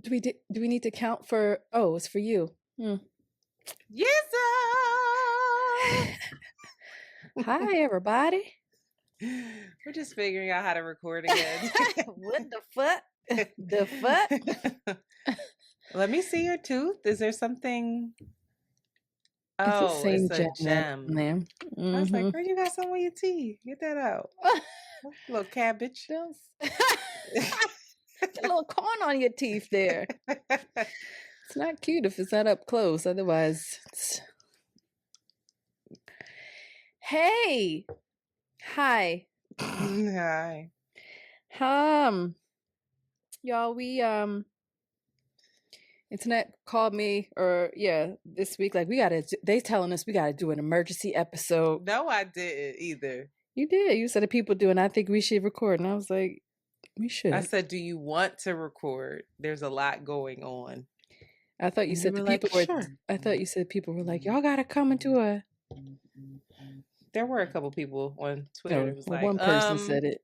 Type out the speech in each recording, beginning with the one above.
Do we need to count for? Oh, it's for you. Yes, Hi, everybody. we're just figuring out how to record again. What the fuck? The fuck? Let me see your tooth. Is there something? It's the Oh, same it's a gem that's gem. in there. I was like, Mm-hmm. girl, you got some on your teeth. Get that out. Little cabbage. Get a little corn on your teeth there. It's not cute if it's not up close. Otherwise, hey, hi, Hi. y'all. Internet called me, or this week. Like they telling us we gotta do an emergency episode. No, I didn't either. You did. You said the people do, and I think we should record. And I was like, we should. I said, do you want to record? There's a lot going on. I thought you And said you the were people like, were. sure. I thought you said people were like, y'all gotta come into a. There were a couple people on Twitter that was like, one person said it.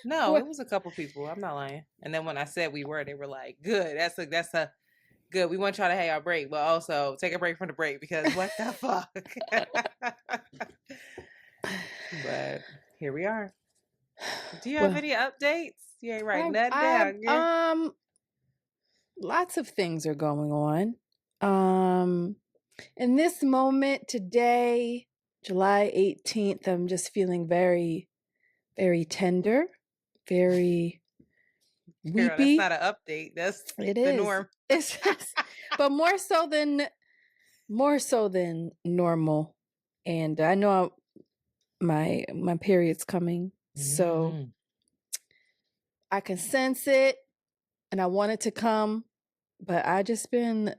No, it was a couple people. I'm not lying. And then when I said we were, they were like, good. That's a good. We want y'all to have our break, but also take a break from the break because what the fuck? But here we are. Do you have any updates? You ain't writing that down. Yeah. Lots of things are going on. In this moment today, July 18th, I'm just feeling very, very tender, very weepy. Girl, that's not an update. That's the norm. It's just, but more so than normal. And I know my period's coming, so I can sense it, and I want it to come, but I just been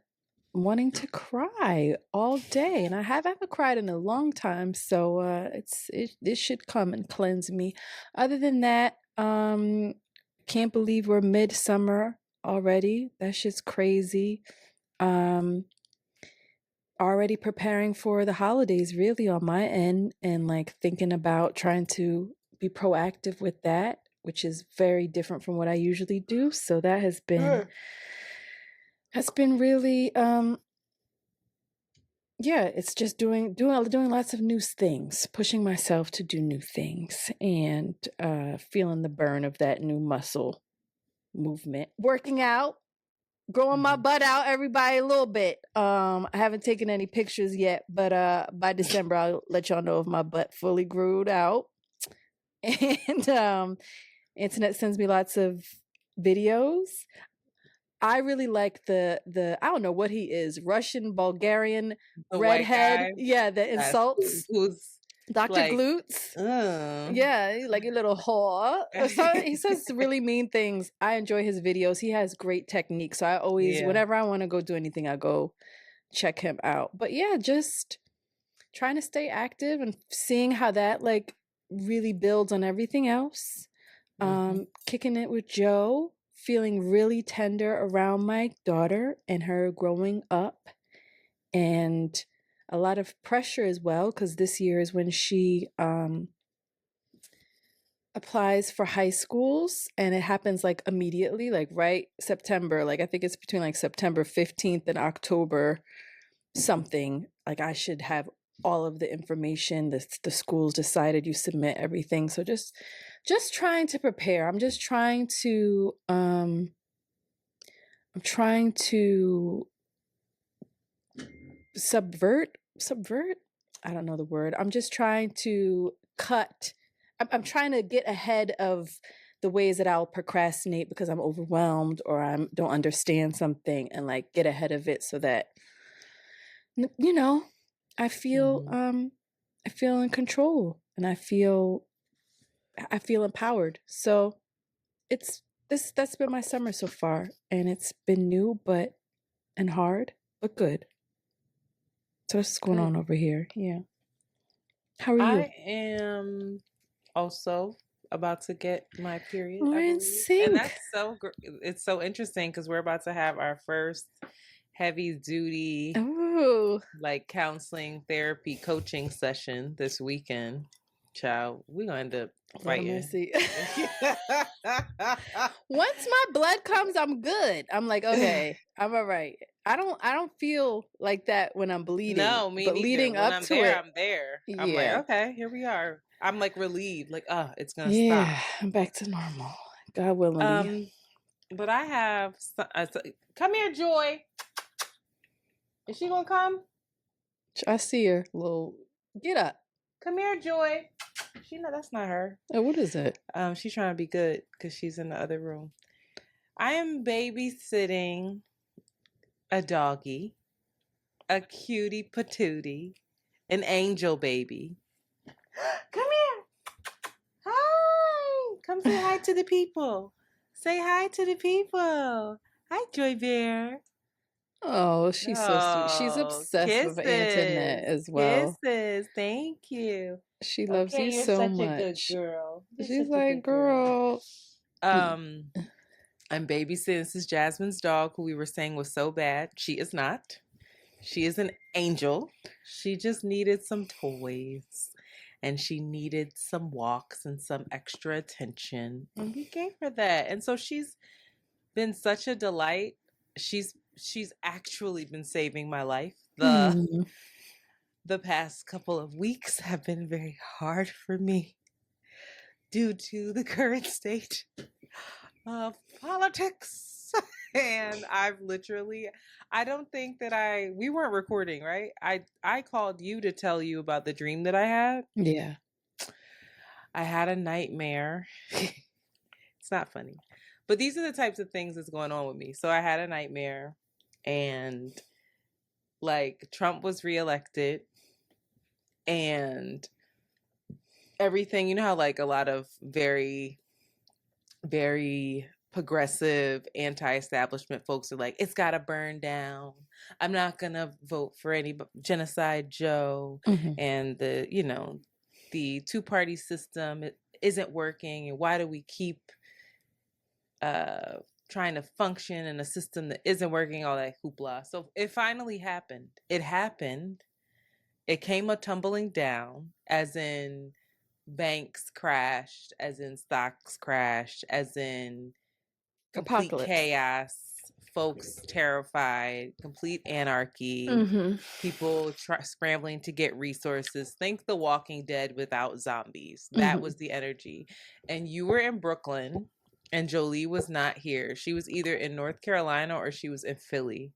wanting to cry all day, and I haven't cried in a long time, so it should come and cleanse me. Other than that, can't believe we're midsummer already. That shit's crazy. Already preparing for the holidays really on my end, and like thinking about trying to be proactive with that, which is very different from what I usually do. So that has been really it's just doing lots of new things, pushing myself to do new things, and feeling the burn of that new muscle movement, working out, growing my butt out, everybody, a little bit. I haven't taken any pictures yet, but by December I'll let y'all know if my butt fully grewed out. And internet sends me lots of videos. I really like the I don't know what he is, Russian, Bulgarian, The redhead. Yeah, the insults. Who's Dr. like, Glutes. Yeah, like a little whore. So he says really mean things. I enjoy his videos. He has great technique. So I always, whenever I want to go do anything, I go check him out. But yeah, just trying to stay active and seeing how that like really builds on everything else. Kicking it with Joe, feeling really tender around my daughter and her growing up, and a lot of pressure as well, because this year is when she applies for high schools, and it happens like immediately, like right September, like I think it's between like September 15th and October something. Like I should have all of the information. The schools decided, you submit everything. So just trying to prepare. I'm just trying to subvert. I don't know the word. I'm just trying to cut. I'm trying to get ahead of the ways that I'll procrastinate because I'm overwhelmed or I don't understand something, and like get ahead of it so that, you know, I feel in control, and I feel empowered. So that's been my summer so far, and it's been new and hard, but good. So what's going on over here? Yeah. How are you? I am also about to get my period. We're in sync. And that's it's so interesting because we're about to have our first heavy duty like counseling, therapy, coaching session this weekend. Child, we're gonna end up Lord have fighting. mercy. Once my blood comes, I'm good. I'm like, okay, I'm all right. I don't feel like that when I'm bleeding. No, me but neither. leading When up I'm to there, it, I'm there. I'm like, yeah. okay, here we are. I'm like relieved, like, it's gonna Yeah, stop. I'm back to normal. God willingly. But I have come here, Joy. Is she gonna come? I see her. Little, get up. Come here, Joy. That's not her. Oh, what is it? She's trying to be good because she's in the other room. I am babysitting a doggy, a cutie patootie, an angel baby. Come here. Hi. Come say hi to the people. Say hi to the people. Hi, Joy Bear. Oh, she's so sweet. She's obsessed with Antoinette as well. Kisses. Thank you. She loves you you're so such much. a good girl. She's like, girl. I'm babysitting. This is Jasmine's dog, who we were saying was so bad. She is not. She is an angel. She just needed some toys. And she needed some walks and some extra attention. And we gave her that. And so she's been such a delight. She's actually been saving my life. The past couple of weeks have been very hard for me due to the current state of politics. And I don't think that we weren't recording, right? I called you to tell you about the dream that I had. Yeah. I had a nightmare. It's not funny. But these are the types of things that's going on with me. So I had a nightmare, and like Trump was reelected, and everything, you know how like a lot of very, very progressive anti-establishment folks are like, it's got to burn down. I'm not going to vote for any genocide Joe. Mm-hmm. And the two-party system isn't working. And why do we keep trying to function in a system that isn't working, all that hoopla. So it finally happened. It happened. It came a tumbling down, as in banks crashed, as in stocks crashed, as in complete Apocalypse. chaos, folks terrified, complete anarchy, people scrambling to get resources. Think The Walking Dead without zombies. That was the energy. And you were in Brooklyn, and Jolie was not here. She was either in North Carolina or she was in Philly.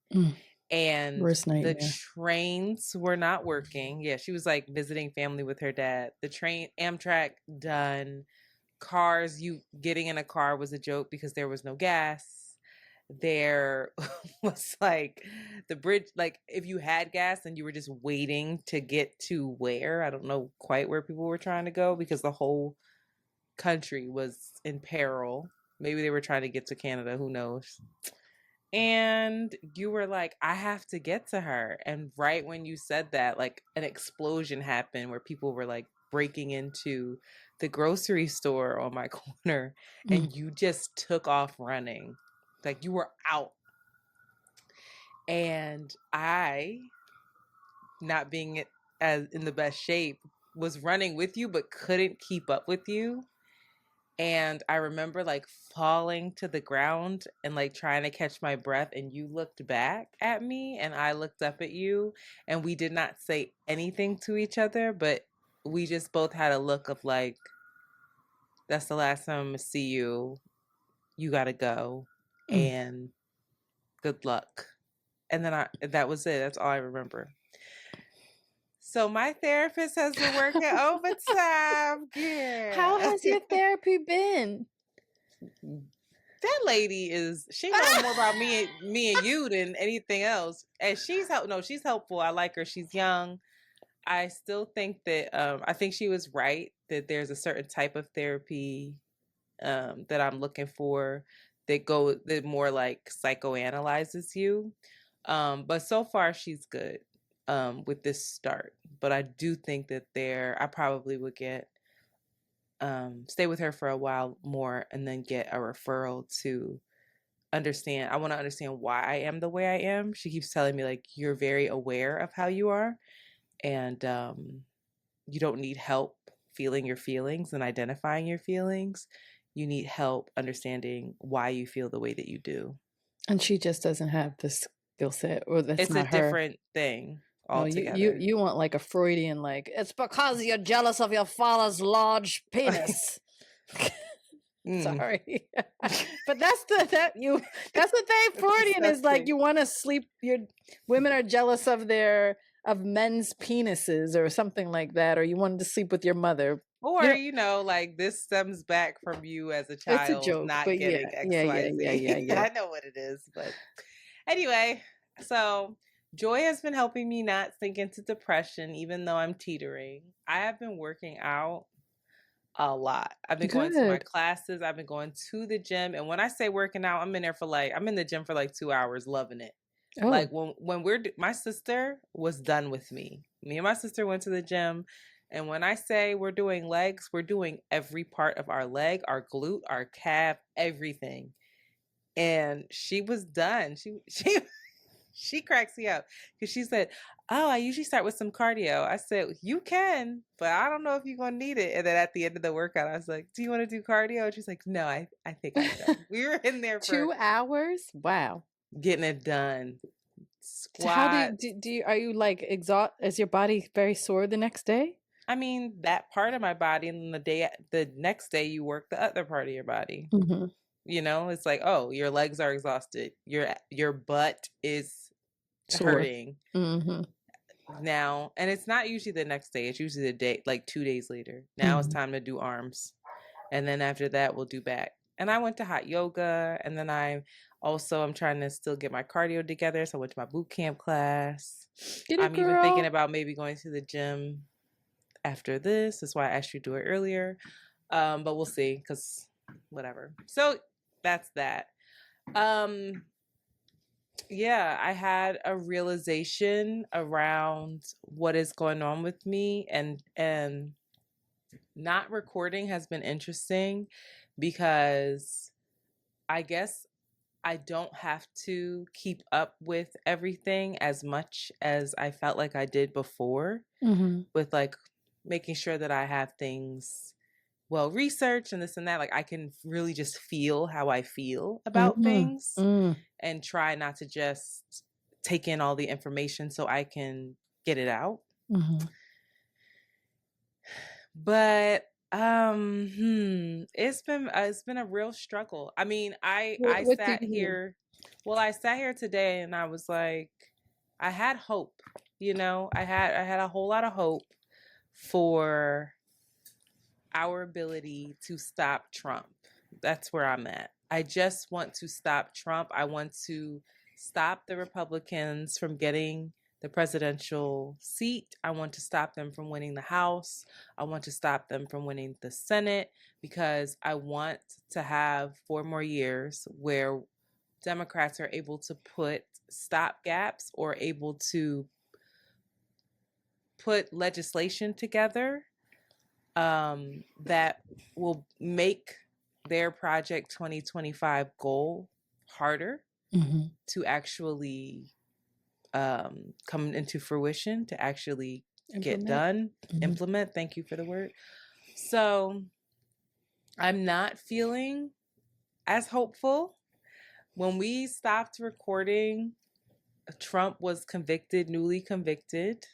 And the trains were not working. Yeah, she was like visiting family with her dad. The train, Amtrak, done. Cars, you getting in a car was a joke because there was no gas. There was like the bridge, like if you had gas and you were just waiting to get to where, I don't know quite where people were trying to go, because the whole country was in peril. Maybe they were trying to get to Canada, who knows. And you were like, I have to get to her. And right when you said that, like an explosion happened where people were like breaking into the grocery store on my corner, and you just took off running. Like you were out. And I, not being as in the best shape, was running with you but couldn't keep up with you. And I remember like falling to the ground and like trying to catch my breath, and you looked back at me and I looked up at you, and we did not say anything to each other, but we just both had a look of like, that's the last time I'm gonna see you. You gotta go. And good luck. And then that was it. That's all I remember. So my therapist has been working overtime. Yeah. How has your therapy been? That lady she knows more about me and you than anything else. And she's helpful. I like her. She's young. I still think that I think she was right that there's a certain type of therapy that I'm looking for that more like psychoanalyzes you. But so far she's good with this start. But I do think that I probably would get stay with her for a while more and then get a referral to understand. I want to understand why I am the way I am. She keeps telling me like, you're very aware of how you are, and you don't need help feeling your feelings and identifying your feelings, you need help understanding why you feel the way that you do. And she just doesn't have the skill set, or that's It's a not her. different thing Oh, you altogether. you want like a Freudian, like, it's because you're jealous of your father's large penis. Mm. Sorry. But that's the thing. It's Freudian is like, disgusting. you want to sleep, your women are jealous of men's penises or something like that, or you wanted to sleep with your mother. Or, You know, like this stems back from you as a it's a child joke, not but yeah, getting yeah, yeah, yeah, yeah, XYZ. yeah. I know what it is, but anyway, so joy has been helping me not sink into depression, even though I'm teetering. I have been working out a lot. I've been going to my Good. classes, I've been going to the gym, and when I say working out, I'm in the gym for like 2 hours loving it. Oh, Like my sister was done with me. Me and my sister went to the gym, and when I say we're doing legs, we're doing every part of our leg, our glute, our calf, everything. And she was done. She cracks me up because she said, "Oh, I usually start with some cardio." I said, "You can, but I don't know if you're gonna need it." And then at the end of the workout, I was like, "Do you want to do cardio?" And she's like, "No, I think I'm done." We were in there for 2 hours. Wow. getting it done. So how do you, Squats. are you like exhaust? Is your body very sore the next day? I mean, that part of my body, and then the next day, you work the other part of your body. Mm-hmm. It's like, oh, your legs are exhausted. Your butt is Sore. hurting Mm-hmm. now, and it's not usually the next day. It's usually the day, like 2 days later. Now it's Mm-hmm. time to do arms, and then after that, we'll do back. And I went to hot yoga, and then I'm trying to still get my cardio together. So I went to my boot camp class. Get it, I'm even thinking girl. about maybe going to the gym after this. That's why I asked you to do it earlier. But we'll see, because whatever. So that's that. Yeah, I had a realization around what is going on with me, and not recording has been interesting because I guess I don't have to keep up with everything as much as I felt like I did before, Mm-hmm. with like making sure that I have things well researched and this and that. Like I can really just feel how I feel about Mm-hmm. things Mm. and try not to just take in all the information so I can get it out. Mm-hmm. But it's been a real struggle. I mean, I What do sat you mean? here I sat here today and I was like, I had hope, I had a whole lot of hope for our ability to stop Trump. That's where I'm at. I just want to stop Trump. I want to stop the Republicans from getting the presidential seat. I want to stop them from winning the House. I want to stop them from winning the Senate, because I want to have 4 more years where Democrats are able to put stop gaps or able to put legislation together that will make their Project 2025 goal harder Mm-hmm. to actually come into fruition, to actually get Implement. done, Mm-hmm. implement. Thank you for the word. So I'm not feeling as hopeful. When we stopped recording, Trump was newly convicted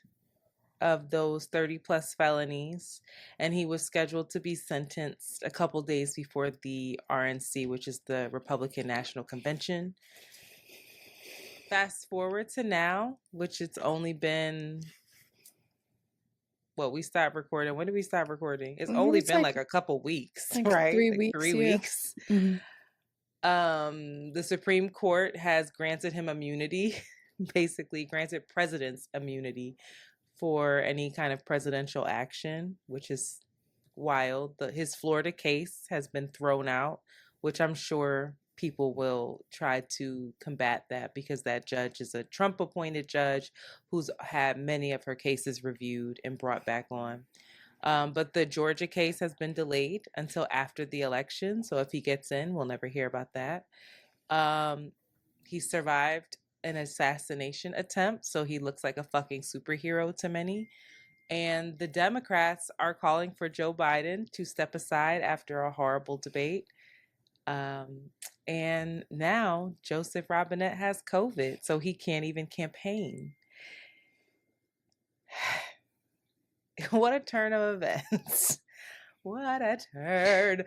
of those 30 plus felonies, and he was scheduled to be sentenced a couple days before the RNC, which is the Republican National Convention. Fast forward to now, which it's only been we stopped recording. When did we stop recording? It's only It's been like a couple weeks, like right? three Like weeks. 3 Yeah. weeks. Mm-hmm. The Supreme Court has granted him immunity, basically granted presidents immunity for any kind of presidential action, which is wild. His Florida case has been thrown out, which I'm sure people will try to combat that, because that judge is a Trump appointed judge who's had many of her cases reviewed and brought back on. But the Georgia case has been delayed until after the election. So if he gets in, we'll never hear about that. He survived an assassination attempt, so he looks like a fucking superhero to many. And the Democrats are calling for Joe Biden to step aside after a horrible debate. And now Joseph Robinette has COVID, so he can't even campaign. What a turn of events. What a turn.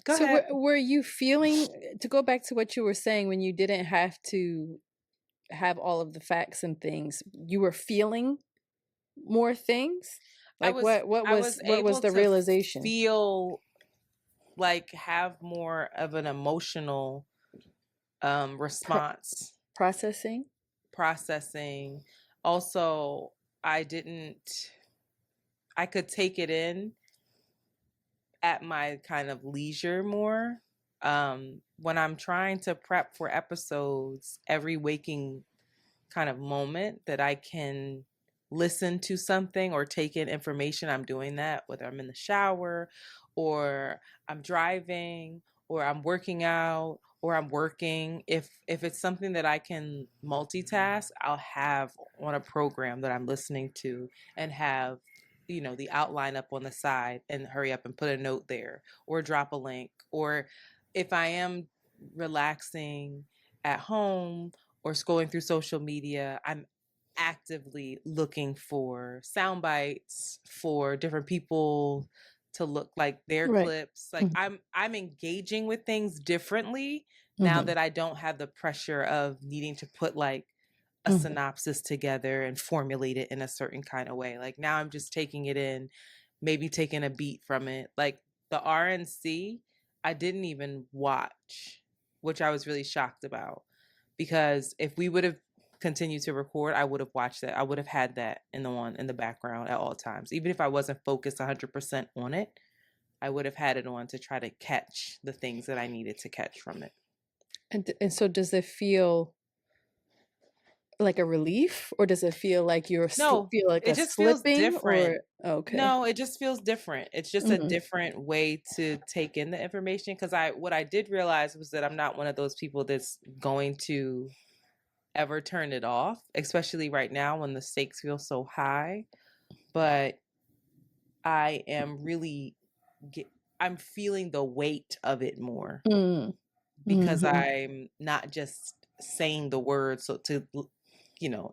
Go So ahead. were you feeling, to go back to what you were saying, when you didn't have to have all of the facts and things, you were feeling more things? I Like was I was what was able the to realization? feel like have more of an emotional Pro- response, processing? processing. Also, I didn't I could take it in at my kind of leisure more. When I'm trying to prep for episodes, every waking kind of moment that I can listen to something or take in information, I'm doing that, whether I'm in the shower or I'm driving or I'm working out or I'm working. If it's something that I can multitask, I'll have on a program that I'm listening to and have the outline up on the side and hurry up and put a note there or drop a link. Or if I am relaxing at home or scrolling through social media, I'm actively looking for sound bites for different people to look like their Right. clips. Like Mhm. I'm engaging with things differently now Mhm. that I don't have the pressure of needing to put like a Mhm. synopsis together and formulate it in a certain kind of way. Like now I'm just taking it in, maybe taking a beat from it. Like the RNC, I didn't even watch, which I was really shocked about. Because if we would have continued to record, I would have watched that. I would have had that in the background at all times. Even if I wasn't focused 100% on it, I would have had it on to try to catch the things that I needed to catch from it. And so does it feel like a relief, or does it feel like No, feel like it a just feels slipping, different. or okay. No, it just feels different. It's just a Mhm. different way to take in the information. Because what I did realize was that I'm not one of those people that's going to ever turn it off, especially right now when the stakes feel so high. But I am really, I'm feeling the weight of it more Mm. because Mhm. I'm not just saying the words so to,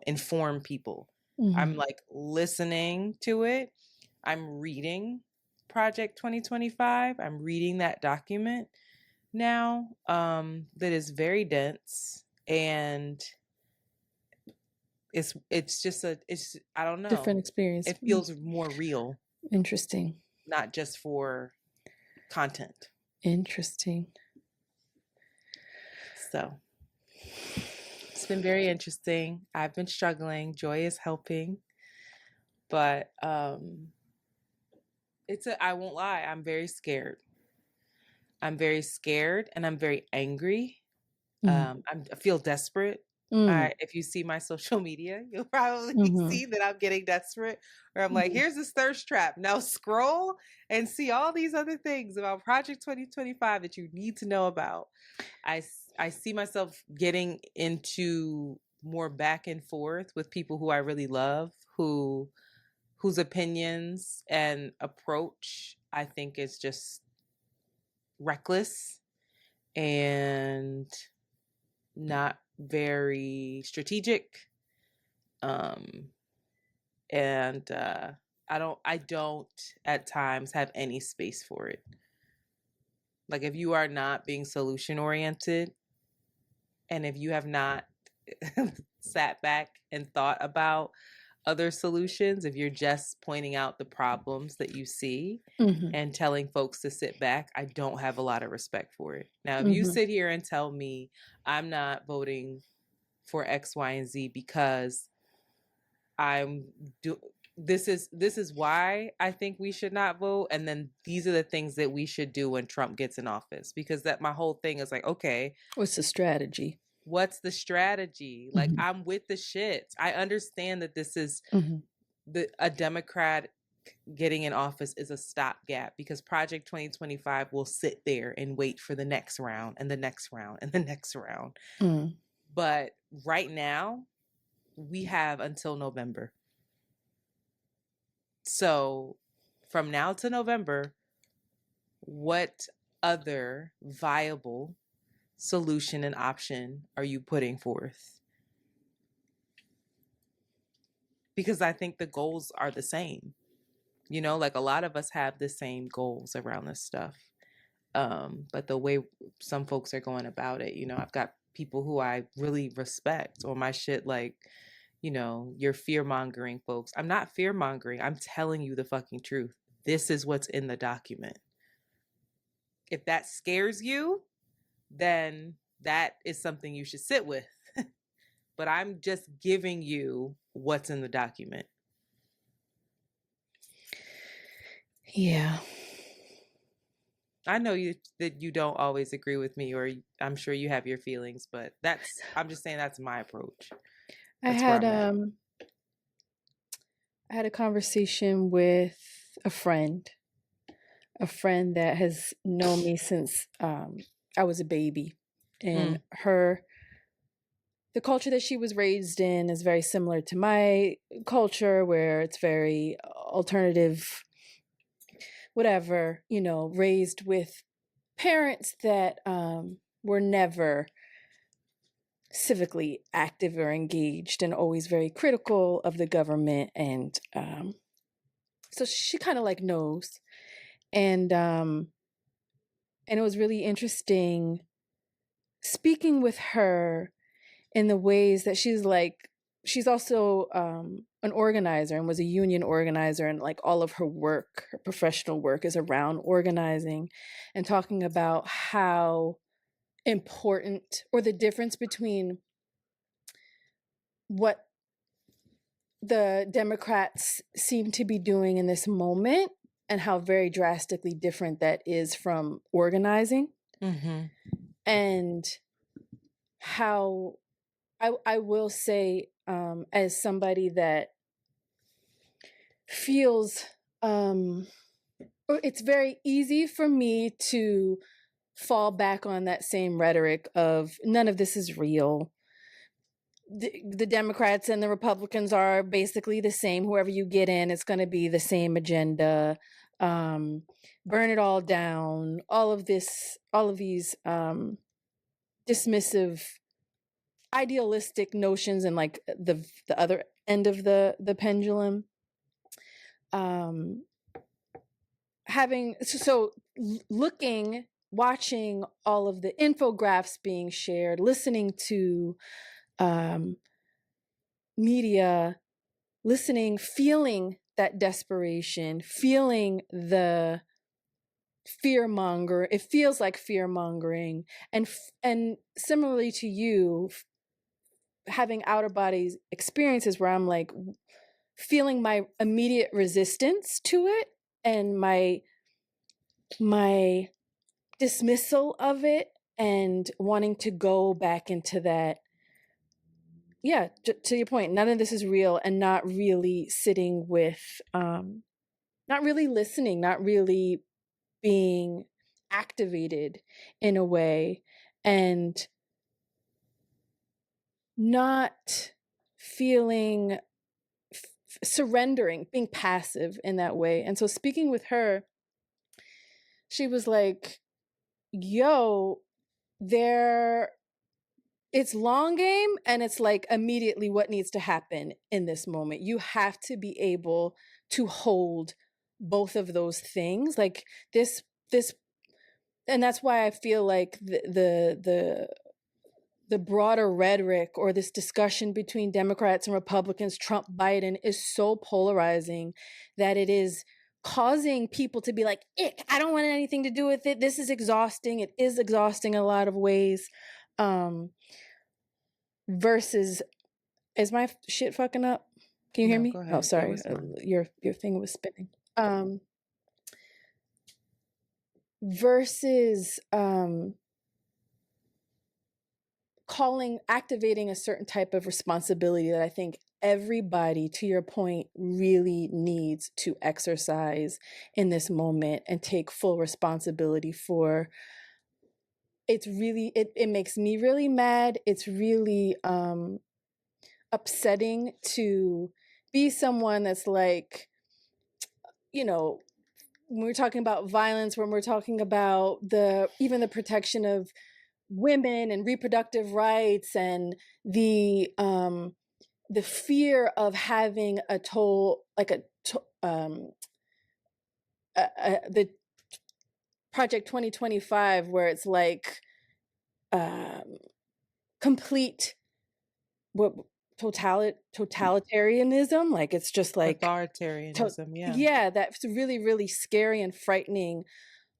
inform people. I'm Mhm. like listening to it. I'm reading Project 2025. I'm reading that document now, that is very dense, and it's just it's I don't Different know. experience. It feels more real, Interesting. not just for content. Interesting. So it's been very interesting. I've been struggling. Joy is helping, but I won't lie, I'm very scared. I'm very scared and I'm very angry. Mm. I feel desperate. Mm. If you see my social media, you'll probably Mhm. see that I'm getting desperate. Or I'm like, Mhm. here's this thirst trap. Now scroll and see all these other things about Project 2025 that you need to know about. I see myself getting into more back and forth with people who I really love, whose opinions and approach I think is just reckless and not very strategic. Um, and I don't at times have any space for it. Like if you are not being solution oriented and if you have not sat back and thought about other solutions, if you're just pointing out the problems that you see Mhm. and telling folks to sit back, I don't have a lot of respect for it. Now, if you Mhm. sit here and tell me I'm not voting for X, Y, and Z because I'm do this is why I think we should not vote, and then these are the things that we should do when Trump gets in office, because that my whole thing is like, okay, What's the strategy? what's the strategy? Like Mhm. I'm with the shits. I understand that this is Mhm. a Democrat getting in office is a stopgap because Project 2025 will sit there and wait for the next round and the next round and the next round. Mm. But right now, we have until November. So from now to November, what other viable solution and option are you putting forth? Because I think the goals are the same. You know, like a lot of us have the same goals around this stuff. But the way some folks are going about it, you know, I've got people who I really respect on my shit, like, you know, you're fear mongering folks. I'm not fear mongering. I'm telling you the fucking truth. This is what's in the document. If that scares you, then that is something you should sit with. But I'm just giving you what's in the document. Yeah. I know that you don't always agree with me, or I'm sure you have your feelings, but I'm just saying that's my approach. That's where I'm at. I had a conversation with a friend that has known me since I was a baby, and the culture that she was raised in is very similar to my culture, where it's very alternative, whatever, you know, raised with parents that were never civically active or engaged and always very critical of the government. And so she kind of like knows. And it was really interesting speaking with her in the ways that she's also an organizer and was a union organizer, and like all of her work, her professional work, is around organizing and talking about how important, or the difference between what the Democrats seem to be doing in this moment and how very drastically different that is from organizing. Mm-hmm. And how I will say, as somebody that feels, it's very easy for me to fall back on that same rhetoric of none of this is real. The Democrats and the Republicans are basically the same. Whoever you get in, it's going to be the same agenda. Burn it all down. All of these dismissive, idealistic notions, and like the other end of the pendulum. Watching all of the infographics being shared, listening to media, feeling that desperation, feeling the it feels like fear mongering, and similarly to you, having outer body experiences where I'm like feeling my immediate resistance to it and my dismissal of it, and wanting to go back into that. Yeah, to your point, none of this is real, and not really sitting with, not really listening, not really being activated in a way, and not feeling surrendering, being passive in that way. And so speaking with her, she was like, yo, it's long game, and it's like immediately what needs to happen in this moment. You have to be able to hold both of those things, like this, and that's why I feel like the broader rhetoric, or this discussion between Democrats and Republicans, Trump, Biden, is so polarizing that it is causing people to be like, ick, I don't want anything to do with it. This is exhausting. It is exhausting in a lot of ways. Versus, is my shit fucking up? Can you hear No, me? go Oh, ahead. It sorry. was fine. Your thing was spinning. Versus activating a certain type of responsibility that I think everybody, to your point, really needs to exercise in this moment and take full responsibility for. It's really, it makes me really mad. It's really upsetting to be someone that's like, you know, when we're talking about violence, when we're talking about even the protection of women and reproductive rights and the fear of having a toll, like the Project 2025, where it's like um, complete what totalitarianism, like it's just like Authoritarianism, yeah. yeah, that's really really scary and frightening.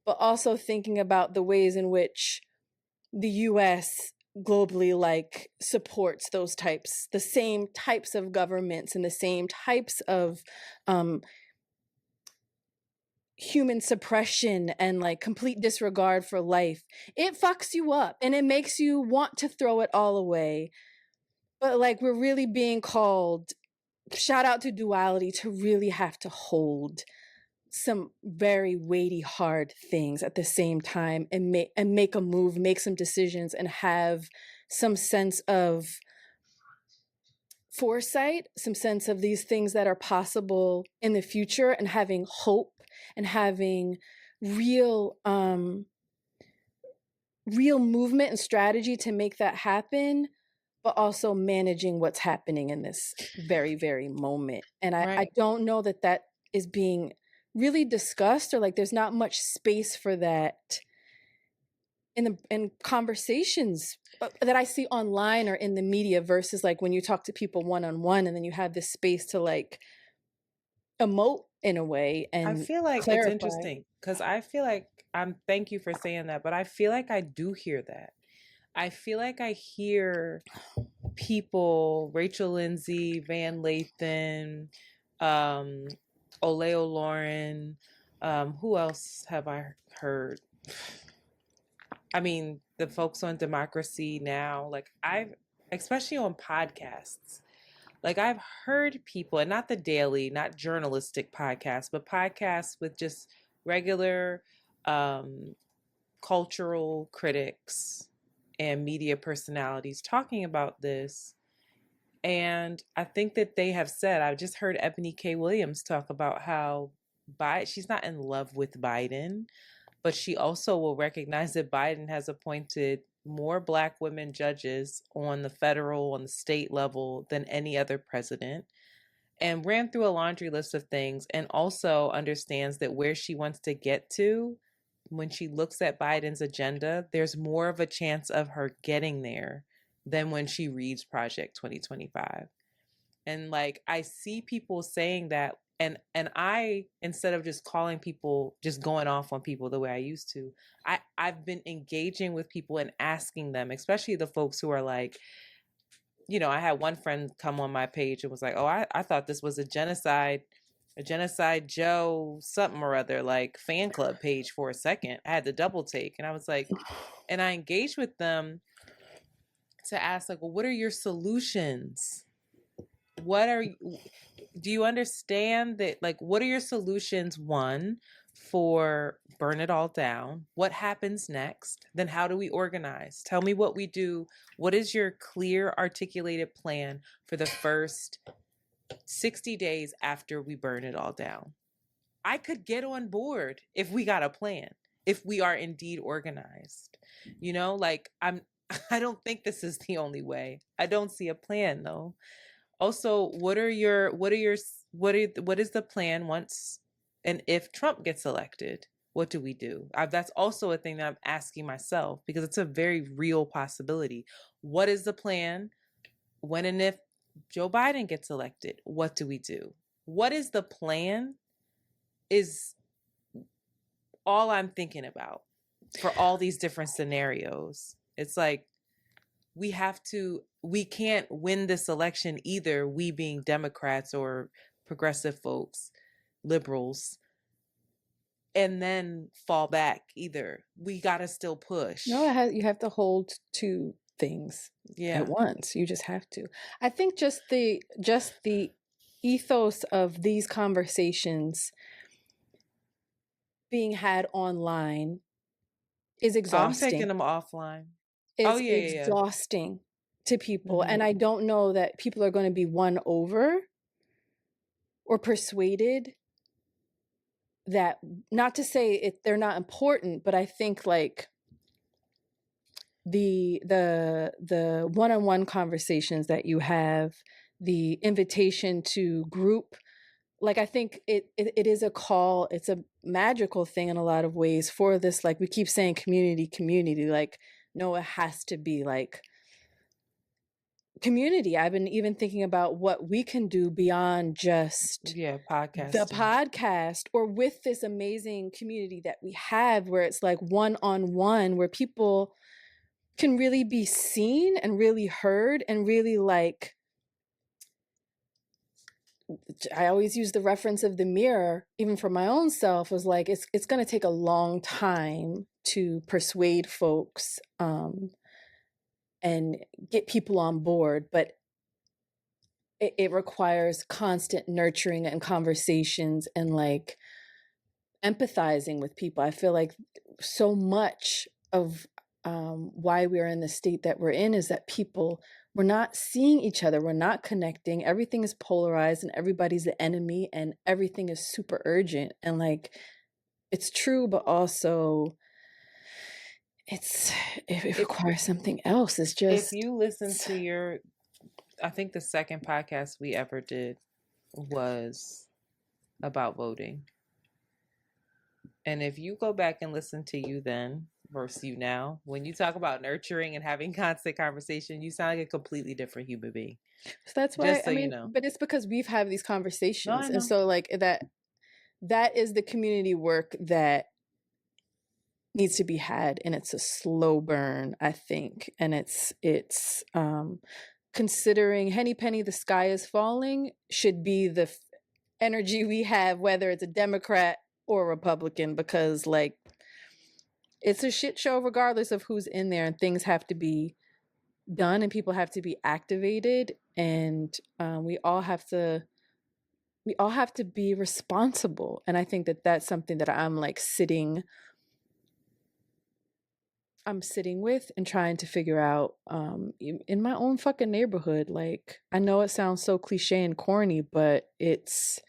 But also thinking about the ways in which the US globally like supports the same types of governments and the same types of um, human suppression and like complete disregard for life. It fucks you up and it makes you want to throw it all away. But like we're really being called, shout out to duality, to really have to hold some very weighty, hard things at the same time and make a move, make some decisions, and have some sense of foresight, some sense of these things that are possible in the future, and having hope and having real real movement and strategy to make that happen, but also managing what's happening in this very, very moment. And I Right. don't know that that is being really discussed, or like there's not much space for that in conversations that I see online or in the media, versus like when you talk to people one on one and then you have this space to like emote in a way I and feel like it's clarify. interesting because I feel like thank you for saying that, but I feel like I do hear that. I feel like I hear people, Rachel Lindsay, Van Lathan, um, Oleo Lauren, who else have I heard? I mean, the folks on Democracy Now, like I've, especially on podcasts, like I've heard people, and not the daily, not journalistic podcasts, but podcasts with just regular um, cultural critics and media personalities talking about this. And I think that they have said, I just heard Ebony K. Williams talk about how she's not in love with Biden, but she also will recognize that Biden has appointed more Black women judges on the federal, on the state level than any other president, and ran through a laundry list of things, and also understands that where she wants to get to, when she looks at Biden's agenda, there's more of a chance of her getting there than when she reads Project 2025. And like I see people saying that, and I, instead of just calling people, just going off on people the way I used to, I've been engaging with people and asking them, especially the folks who are like, I had one friend come on my page and was like, oh, I thought this was a genocide Joe something or other, like fan club page for a second. I had to double take. And I was like, and I engaged with them to ask, like, well, what are your solutions? What are you, do you understand that, like, what are your solutions, one, for burn it all down? What happens next? Then how do we organize? Tell me what we do. What is your clear articulated plan for the first 60 days after we burn it all down? I could get on board if we got a plan, if we are indeed organized. Like I don't think this is the only way. I don't see a plan though. Also, what is the plan once and if Trump gets elected? What do we do? That's also a thing that I'm asking myself, because it's a very real possibility. What is the plan when and if Joe Biden gets elected? What do we do? What is the plan is all I'm thinking about for all these different scenarios. It's like we can't win this election either, we being Democrats or progressive folks, liberals, and then fall back either. We got to still push. No, you have to hold two things at Yeah. once. You just have to. I think just the ethos of these conversations being had online is I'm taking exhausting. them offline. Oh Is yeah, yeah, yeah. exhausting to people, and Mm-hmm. I don't know that people are going to be won over or persuaded that, not to say they're not important, but I think like the one-on-one conversations that you have, the invitation to group, like I think it is a call, it's a magical thing in a lot of ways for this, like we keep saying community, like no, it has to be like community. I've been even thinking about what we can do beyond just the podcasting. podcast, or with this amazing community that we have where it's like one-on-one, where people can really be seen and really heard and really like, I always use the reference of the mirror, even for my own self, was like, it's going to take a long time to persuade folks and get people on board, but it requires constant nurturing and conversations and like empathizing with people. I feel like so much of why we're in the state that we're in is that we're not seeing each other, we're not connecting, everything is polarized and everybody's the enemy and everything is super urgent, and like it's true, but also it requires something else. It's just, if you listen to I think the second podcast we ever did was about voting. And if you go back and listen to you then versus you now, when you talk about nurturing and having constant conversation, you sound like a completely different human being. so that's why, Just so I mean, you know. but it's because we've had these No, I conversations, and know. so like that is the community work that needs to be had, and it's a slow burn, I think, and it's considering Henny Penny, the sky is falling should be the energy we have, whether it's a Democrat or Republican, because like it's a shit show regardless of who's in there, and things have to be done and people have to be activated, and we all have to be responsible. And I think that that's something that I'm sitting with and trying to figure out in my own fucking neighborhood. Like, I know it sounds so cliche and corny, but it's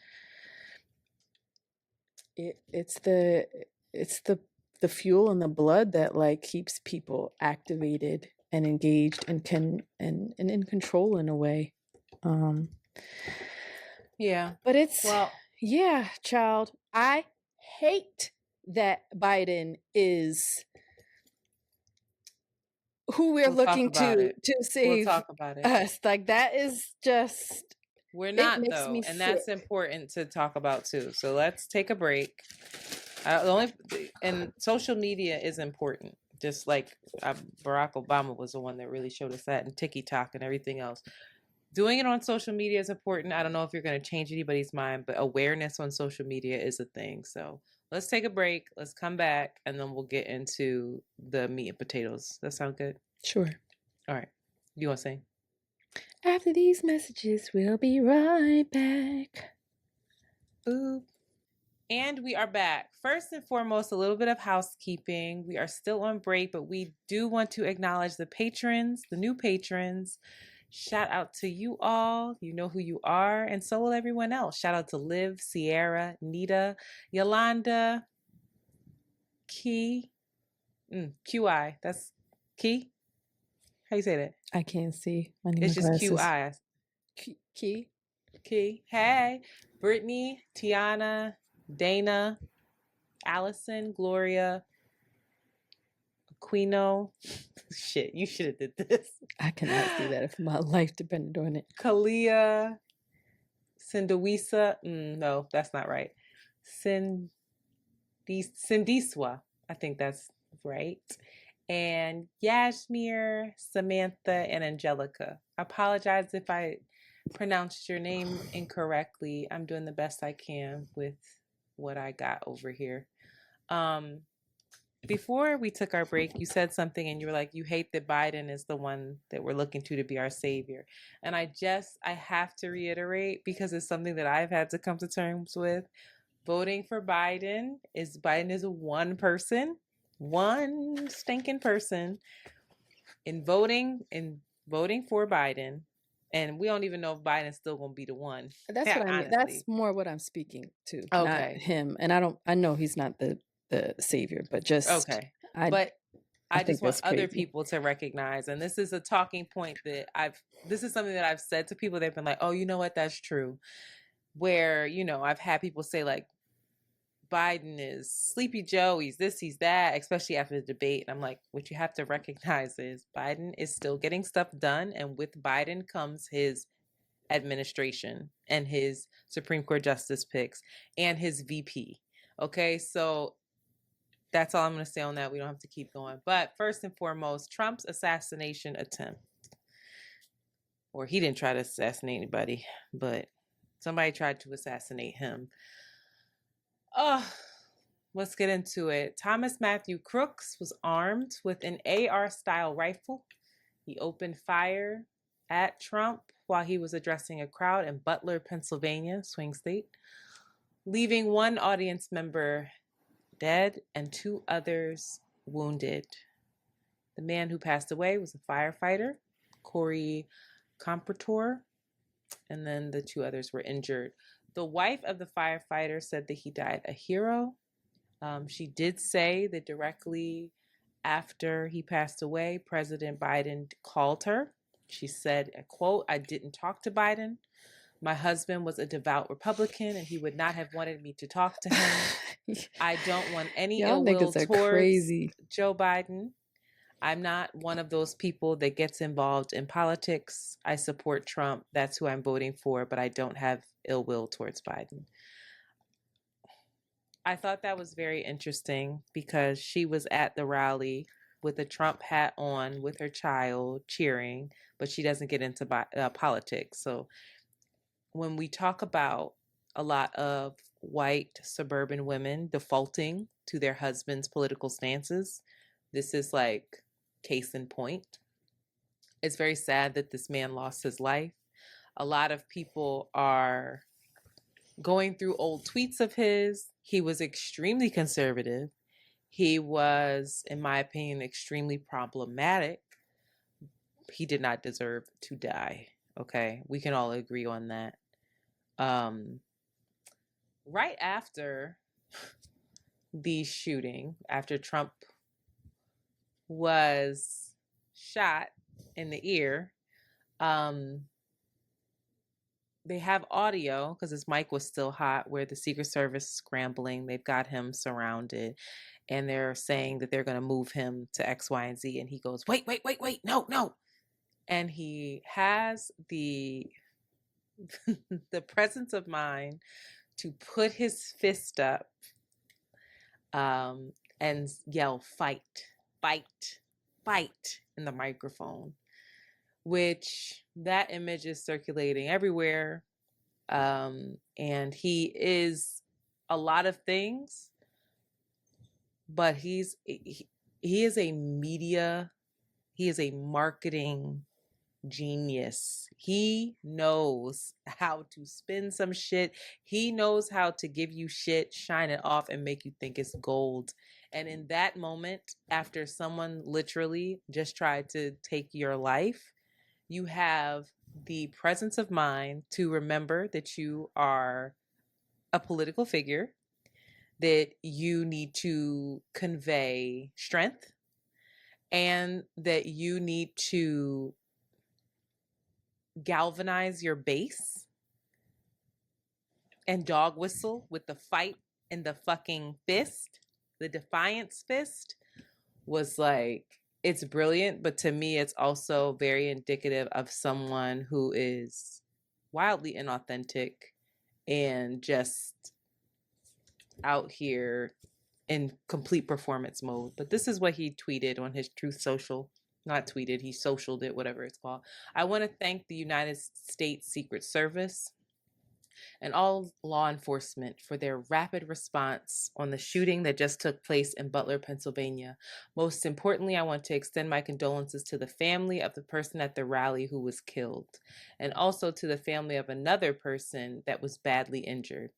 the fuel and the blood that like keeps people activated and engaged and and in control in a way. Yeah. But it's, well, yeah, child. I hate that Biden is who we're we'll talk looking about to it. We'll save talk about it. us. Like, that is just, We're it not makes though, me and sick. that's important to talk about too. So let's take a break. And social media is important. Just like Barack Obama was the one that really showed us that, and TikTok and everything else. Doing it on social media is important. I don't know if you're going to change anybody's mind, but awareness on social media is a thing. So let's take a break. Let's come back, and then we'll get into the meat and potatoes. That sound good? Sure. All right. You want to sing? After these messages, we'll be right back. Boop. And we are back. First and foremost, a little bit of housekeeping. We are still on break, but we do want to acknowledge the patrons, the new patrons. Shout out to you all. You know who you are, and so will everyone else. Shout out to Liv, Sierra, Nita, Yolanda, Key, QI. That's Key. How you say that? I can't see. I need It's my just glasses. QI. Key. Hey, Brittany, Tiana, Dana, Allison, Gloria, Aquino. Shit, you should have did this. I cannot see that if my life depended on it. Kalia, Sindawisa. No, that's not right. Sindiswa. I think that's right. And Yashmir, Samantha, and Angelica. I apologize if I pronounced your name incorrectly. I'm doing the best I can with what I got over here. Before we took our break, you said something and you were like, you hate that Biden is the one that we're looking to be our savior. And I have to reiterate, because it's something that I've had to come to terms with. Voting for Biden is one person, one stinking person. In voting for Biden, And we don't even know if Biden's still going to be the one. That's what I mean. That's Honestly. more what I'm speaking to, not Okay. him. And I know he's not the savior, but just Okay. I But I I think just want that's other crazy. people to recognize, and this is a talking point that this is something that I've said to people. They've been like, oh, you know what? That's true. Where, I've had people say, like, Biden is Sleepy Joe, he's this, he's that, especially after the debate. And I'm like, what you have to recognize is Biden is still getting stuff done. And with Biden comes his administration and his Supreme Court justice picks and his VP. Okay, so that's all I'm going to say on that. We don't have to keep going. But first and foremost, Trump's assassination attempt. Or he didn't try to assassinate anybody, but somebody tried to assassinate him. Oh, let's get into it. Thomas Matthew Crooks was armed with an AR-style rifle. He opened fire at Trump while he was addressing a crowd in Butler, Pennsylvania, swing state, leaving one audience member dead and 2 others wounded. The man who passed away was a firefighter, Corey Compertor, and then the 2 others were injured. The wife of the firefighter said that he died a hero. She did say that directly after he passed away, President Biden called her. She said, a quote, "I didn't talk to Biden. My husband was a devout Republican and he would not have wanted me to talk to him. I don't want any Y'all ill will niggas are towards crazy. Joe Biden. I'm not one of those people that gets involved in politics. I support Trump. That's who I'm voting for, but I don't have ill will towards Biden." I thought that was very interesting because she was at the rally with a Trump hat on with her child cheering, but she doesn't get into politics. So when we talk about a lot of white suburban women defaulting to their husband's political stances, this is like case in point. It's very sad that this man lost his life. A lot of people are going through old tweets of his. He was extremely conservative. He was, in my opinion, extremely problematic. He did not deserve to die. Okay, we can all agree on that. Right after the shooting, after Trump was shot in the ear, they have audio because his mic was still hot where the Secret Service is scrambling. They've got him surrounded and they're saying that they're going to move him to X, Y, and Z. And he goes, wait, no. And he has the the presence of mind to put his fist up and yell, fight, fight, fight in the microphone, which that image is circulating everywhere. And he is a lot of things, but he is a media, he is a marketing genius. He knows how to spin some shit. He knows how to give you shit, shine it off, and make you think it's gold. And in that moment, after someone literally just tried to take your life, you have the presence of mind to remember that you are a political figure, that you need to convey strength, and that you need to galvanize your base and dog whistle with the fight and the fucking fist. The defiance fist was like, it's brilliant, but to me, it's also very indicative of someone who is wildly inauthentic and just out here in complete performance mode. But this is what he tweeted on his Truth Social. Not tweeted, he socialed it, whatever it's called. "I want to thank the United States Secret Service and all law enforcement for their rapid response on the shooting that just took place in Butler, Pennsylvania. Most importantly, I want to extend my condolences to the family of the person at the rally who was killed, and also to the family of another person that was badly injured."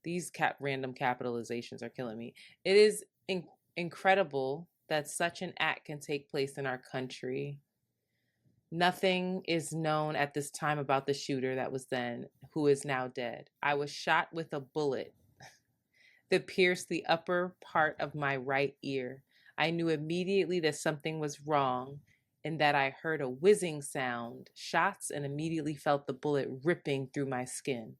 These random capitalizations are killing me. It is incredible that such an act can take place in our country. Nothing is known at this time about the shooter that was then, who is now dead. I was shot with a bullet that pierced the upper part of my right ear. I knew immediately that something was wrong and that I heard a whizzing sound, shots, and immediately felt the bullet ripping through my skin.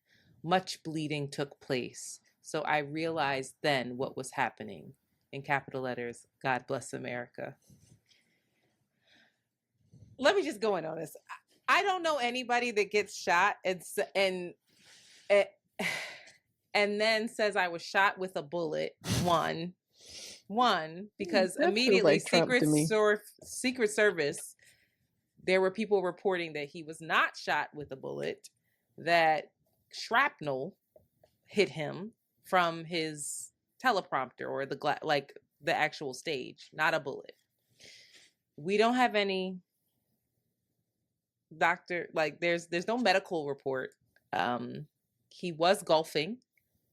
Much bleeding took place. So I realized then what was happening. In capital letters, God bless America. Let me just go in on this. I don't know anybody that gets shot and then says I was shot with a bullet. One, because That feels immediately like Trump to me. Secret Service, there were people reporting that he was not shot with a bullet, that shrapnel hit him from his teleprompter or the actual stage, not a bullet. We don't have any doctor, like there's no medical report. He was golfing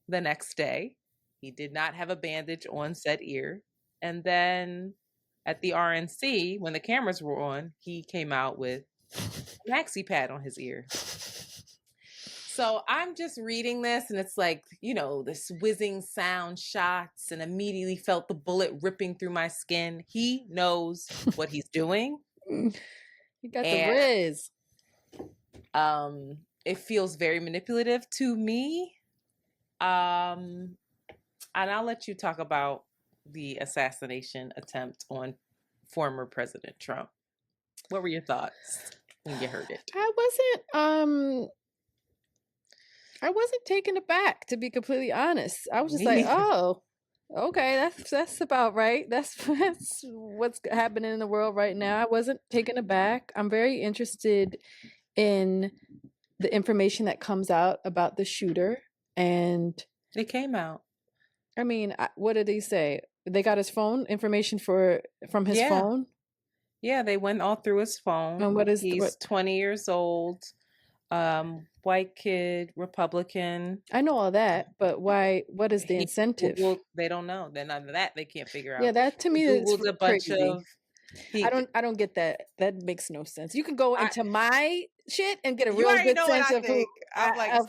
the next day. He did not have a bandage on said ear. And then at the RNC, when the cameras were on, he came out with a maxi pad on his ear. So I'm just reading this and it's like, this whizzing sound, shots, and immediately felt the bullet ripping through my skin. He knows what he's doing. He got the riz. It feels very manipulative to me. And I'll let you talk about the assassination attempt on former President Trump. What were your thoughts when you heard it? I wasn't taken aback, to be completely honest. I was just like, oh, okay, that's about right. That's what's happening in the world right now. I wasn't taken aback. I'm very interested in the information that comes out about the shooter, and it came out. I mean, what did he say? They got his phone information from his phone? Yeah, they went all through his phone. And he's 20 years old, white kid, Republican. I know all that, but why? What is the incentive? They don't know. Then none of that they can't figure out. Yeah, that to me is a bunch crazy. of. I don't get that. That makes no sense. You can go into my shit and get a real good sense of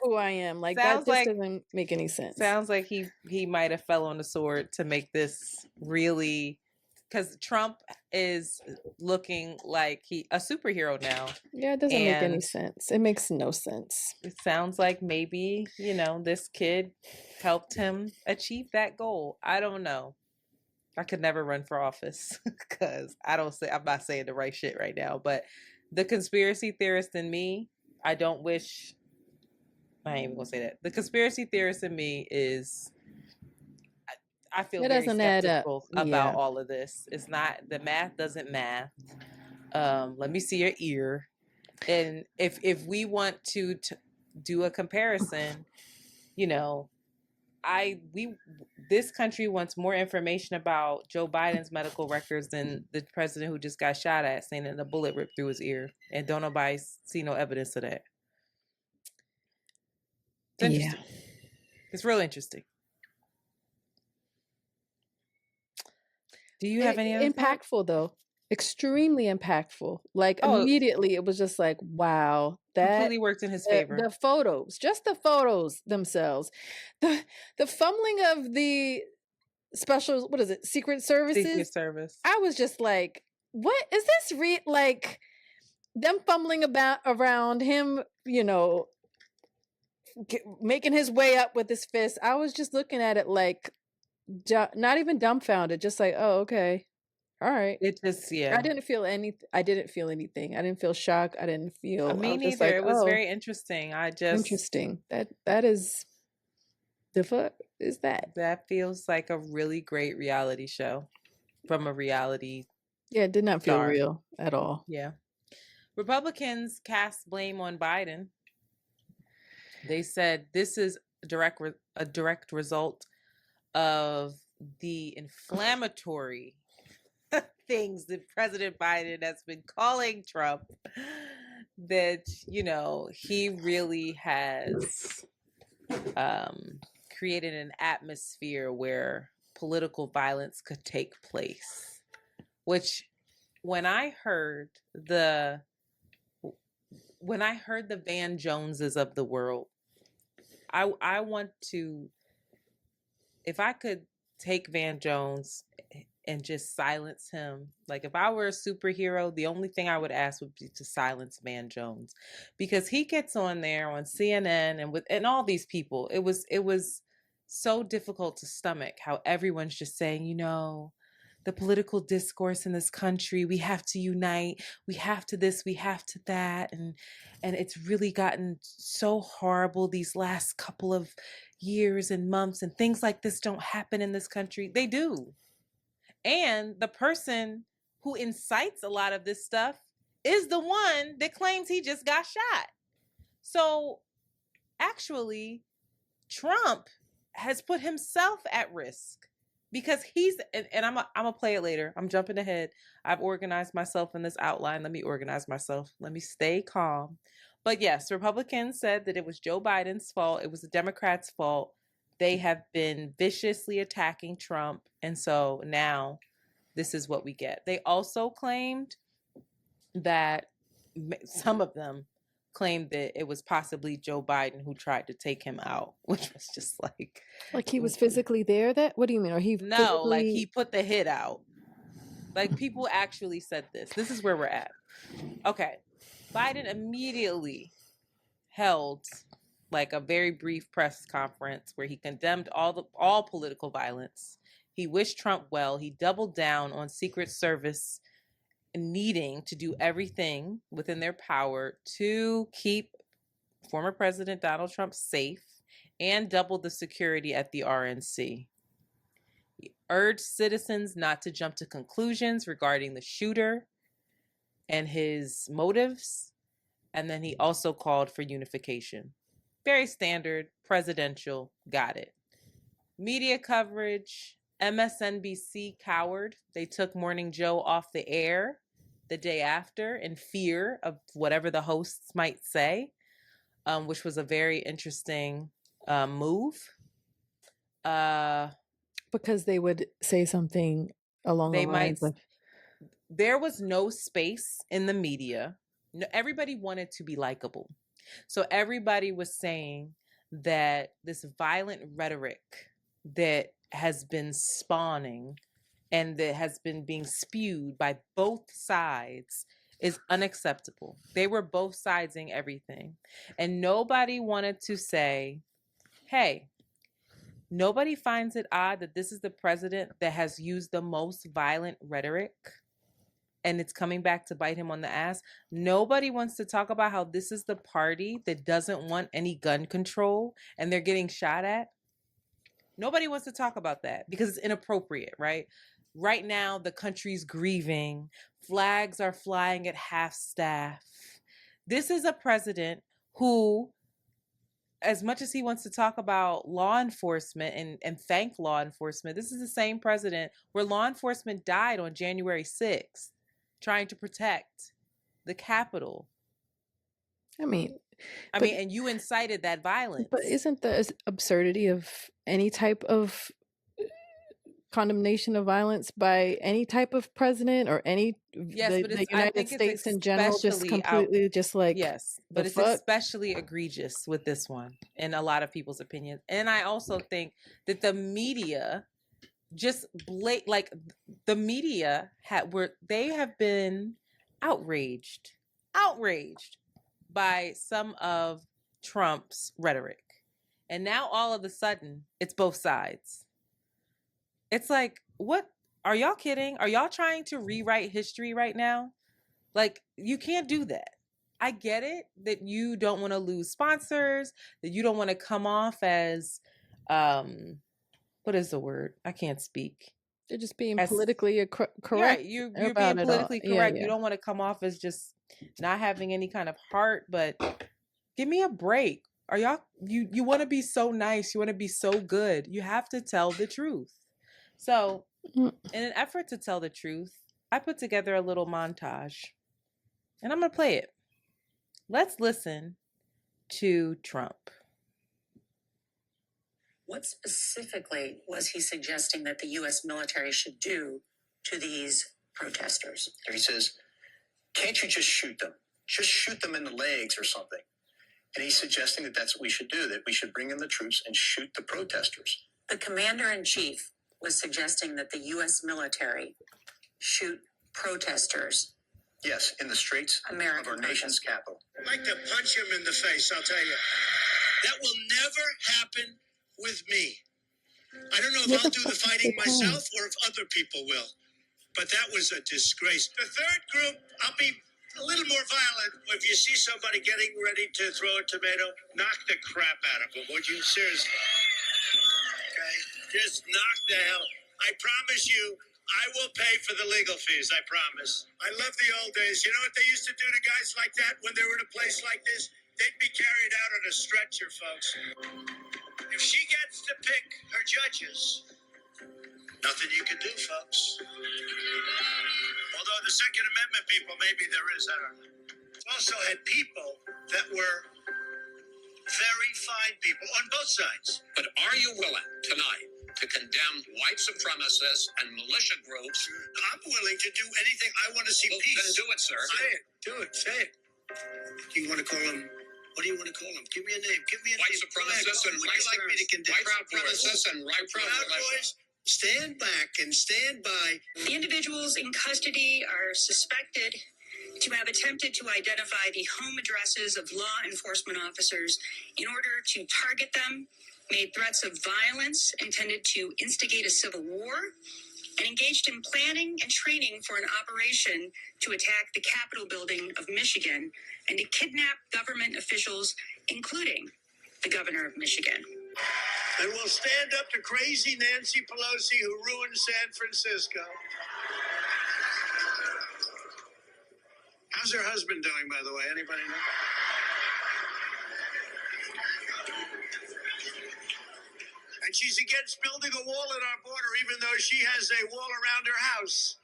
who I am. Like that just doesn't make any sense. Sounds like he might have fell on the sword to make this really, because Trump is looking like a superhero now. Yeah, it doesn't make any sense. It makes no sense. It sounds like maybe, this kid helped him achieve that goal. I don't know. I could never run for office because I'm not saying the right shit right now, but the conspiracy theorist in me, I ain't even gonna say that. The conspiracy theorist in me is, I feel very skeptical about all of this. It's not, the math doesn't math. Let me see your ear. And if we want to do a comparison, this country wants more information about Joe Biden's medical records than the president who just got shot at, saying that a bullet ripped through his ear, and don't nobody see no evidence of that. It's interesting. Yeah. It's real interesting. Do you have any other impactful though? Extremely impactful. Like immediately it was just like, wow, that completely worked in his favor. The photos, just the photos themselves, the fumbling of the special, what is it, Secret Services? Secret Service. I was just like, what is this like them fumbling around him, making his way up with his fist. I was just looking at it like not even dumbfounded, just like, oh, okay. All right. It just, yeah. I didn't feel anything. I didn't feel shock. I didn't feel. Me neither. Like, it was very interesting. Interesting. That is. The fuck is that? That feels like a really great reality show from a reality. Yeah, it did not feel real at all. Yeah. Republicans cast blame on Biden. They said this is a direct result of the inflammatory things that President Biden has been calling Trump, that, he really has created an atmosphere where political violence could take place. Which, when I heard the when I heard the Van Joneses of the world, I want to, if I could take Van Jones and just silence him. Like if I were a superhero, the only thing I would ask would be to silence Van Jones, because he gets on there on CNN and all these people. It was so difficult to stomach how everyone's just saying, the political discourse in this country, we have to unite, we have to this, we have to that, and it's really gotten so horrible these last couple of years and months, and things like this don't happen in this country. They do. And the person who incites a lot of this stuff is the one that claims he just got shot. So actually, Trump has put himself at risk because and I'm gonna play it later. I'm jumping ahead. I've organized myself in this outline. Let me organize myself. Let me stay calm. But yes, Republicans said that it was Joe Biden's fault. It was the Democrats' fault. They have been viciously attacking Trump. And so now this is what we get. They also claimed that some of them claimed that it was possibly Joe Biden who tried to take him out, which was just like he was physically there. What do you mean? Or he no, like he physically? put the hit out. Like people actually said this. This is where we're at. Okay. Biden immediately held like a very brief press conference where he condemned all political violence. He wished Trump well. He doubled down on Secret Service needing to do everything within their power to keep former President Donald Trump safe and doubled the security at the RNC. He urged citizens not to jump to conclusions regarding the shooter and his motives. And then he also called for unification. Very standard, presidential, got it. Media coverage, MSNBC cowered. They took Morning Joe off the air the day after in fear of whatever the hosts might say, which was a very interesting move. Because they would say something along the lines of, there was no space in the media. No, everybody wanted to be likable. So everybody was saying that this violent rhetoric that has been spawning and that has been being spewed by both sides is unacceptable. They were both sidesing everything. And nobody wanted to say, hey, nobody finds it odd that this is the president that has used the most violent rhetoric and it's coming back to bite him on the ass. Nobody wants to talk about how this is the party that doesn't want any gun control and they're getting shot at. Nobody wants to talk about that because it's inappropriate, right? Right now, the country's grieving. Flags are flying at half staff. This is a president who, as much as he wants to talk about law enforcement and thank law enforcement, this is the same president where law enforcement died on January 6th trying to protect the Capitol. I mean, and you incited that violence. But isn't the absurdity of any type of condemnation of violence by any type of president or the United States in general just completely just like, yes, but it's especially egregious with this one in a lot of people's opinions. And I also think that the media just the media they have been outraged by some of Trump's rhetoric. And now all of a sudden it's both sides. It's like, what? Are y'all kidding? Are y'all trying to rewrite history right now? Like, you can't do that. I get it that you don't want to lose sponsors, that you don't want to come off as what is the word? I can't speak. They're just being politically correct. Right, you're being politically correct. Yeah. You don't want to come off as just not having any kind of heart, but give me a break. Are y'all you want to be so nice, you want to be so good. You have to tell the truth. So, in an effort to tell the truth, I put together a little montage. And I'm going to play it. Let's listen to Trump. What specifically was he suggesting that the U.S. military should do to these protesters? He says, can't you just shoot them? Just shoot them in the legs or something. And he's suggesting that that's what we should do, that we should bring in the troops and shoot the protesters. The commander-in-chief was suggesting that the U.S. military shoot protesters. Yes, in the streets of our nation's capital. I'd like to punch him in the face, I'll tell you. That will never happen with me. I don't know if I'll do the fighting myself or if other people will. But that was a disgrace. The third group, I'll be a little more violent. If you see somebody getting ready to throw a tomato, knock the crap out of them, would you? Seriously. Okay? Just knock the hell. I promise you, I will pay for the legal fees, I promise. I love the old days. You know what they used to do to guys like that when they were in a place like this? They'd be carried out on a stretcher, folks. If she gets to pick her judges, nothing you can do, folks. Although the Second Amendment people, maybe there is, I don't know. Also had people that were very fine people on both sides. But are you willing tonight to condemn white supremacists and militia groups? I'm willing to do anything. I want to see Well, peace. then do it, sir. Say it. Do it. Say it. Do you want to call them? What do you want to call them? Give me a name. Give me a White name. supremacists and What would you like me to condemn? white supremacists and right Proud Boys, stand back and stand by. The individuals in custody are suspected to have attempted to identify the home addresses of law enforcement officers in order to target them, made threats of violence intended to instigate a civil war, and engaged in planning and training for an operation to attack the Capitol building of Michigan and to kidnap government officials, including the governor of Michigan. And we'll stand up to crazy Nancy Pelosi who ruined San Francisco. How's her husband doing, by the way? Anybody know? And she's against building a wall at our border, even though she has a wall around her house,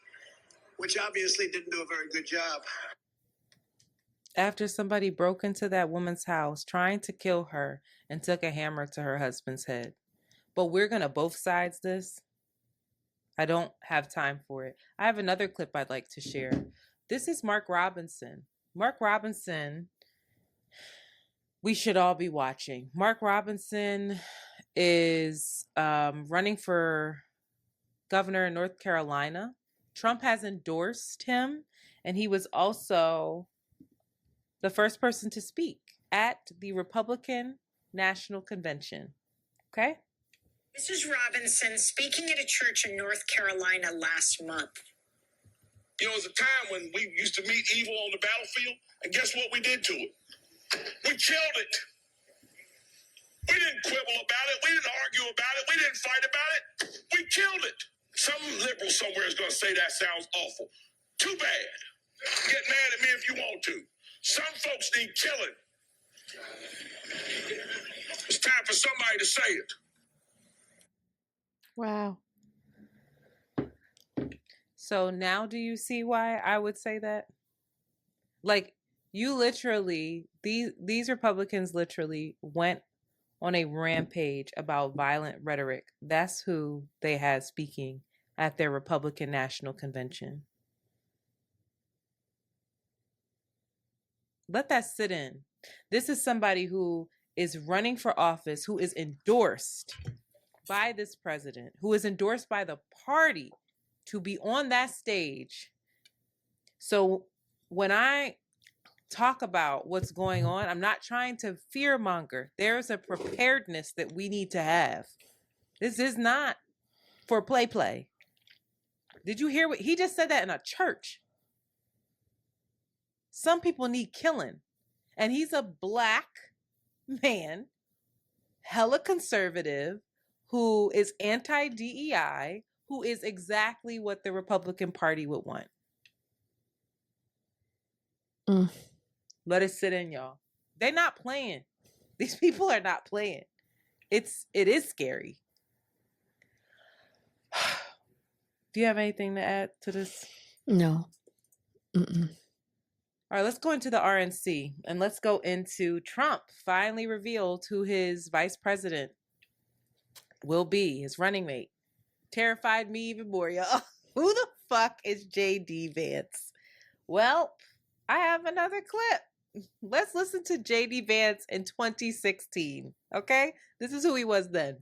which obviously didn't do a very good job. After somebody broke into that woman's house trying to kill her and took a hammer to her husband's head. But we're going to both sides this. I don't have time for it. I have another clip I'd like to share. This is Mark Robinson. Mark Robinson, we should all be watching. Mark Robinson is running for governor in North Carolina. Trump has endorsed him, and he was also the first person to speak at the Republican National Convention. Okay? This is Robinson speaking at a church in North Carolina last month. You know, it was a time when we used to meet evil on the battlefield, and guess what we did to it? We killed it. We didn't quibble about it. We didn't argue about it. We didn't fight about it. We killed it. Some liberal somewhere is going to say that sounds awful. Too bad. Get mad at me if you want to. Some folks need killing. It's time for somebody to say it. Wow. So now do you see why I would say that? Like, you literally, these Republicans literally went on a rampage about violent rhetoric. That's who they had speaking at their Republican National Convention. Let that sit in. This is somebody who is running for office, who is endorsed by this president, who is endorsed by the party to be on that stage. So when I talk about what's going on, I'm not trying to fear-monger. There's a preparedness that we need to have. This is not for play. Did you hear what he just said? That in a church? Some people need killing. And he's a black man, hella conservative, who is anti-DEI, who is exactly what the Republican Party would want. Let it sit in, y'all. They're not playing. These people are not playing. It is scary. Do you have anything to add to this? No. All right, let's go into the RNC and let's go into Trump finally revealed who his vice president will be, his running mate. Terrified me even more, y'all. Who the fuck is JD Vance? Well, I have another clip. Let's listen to JD Vance in 2016. Okay? This is who he was then.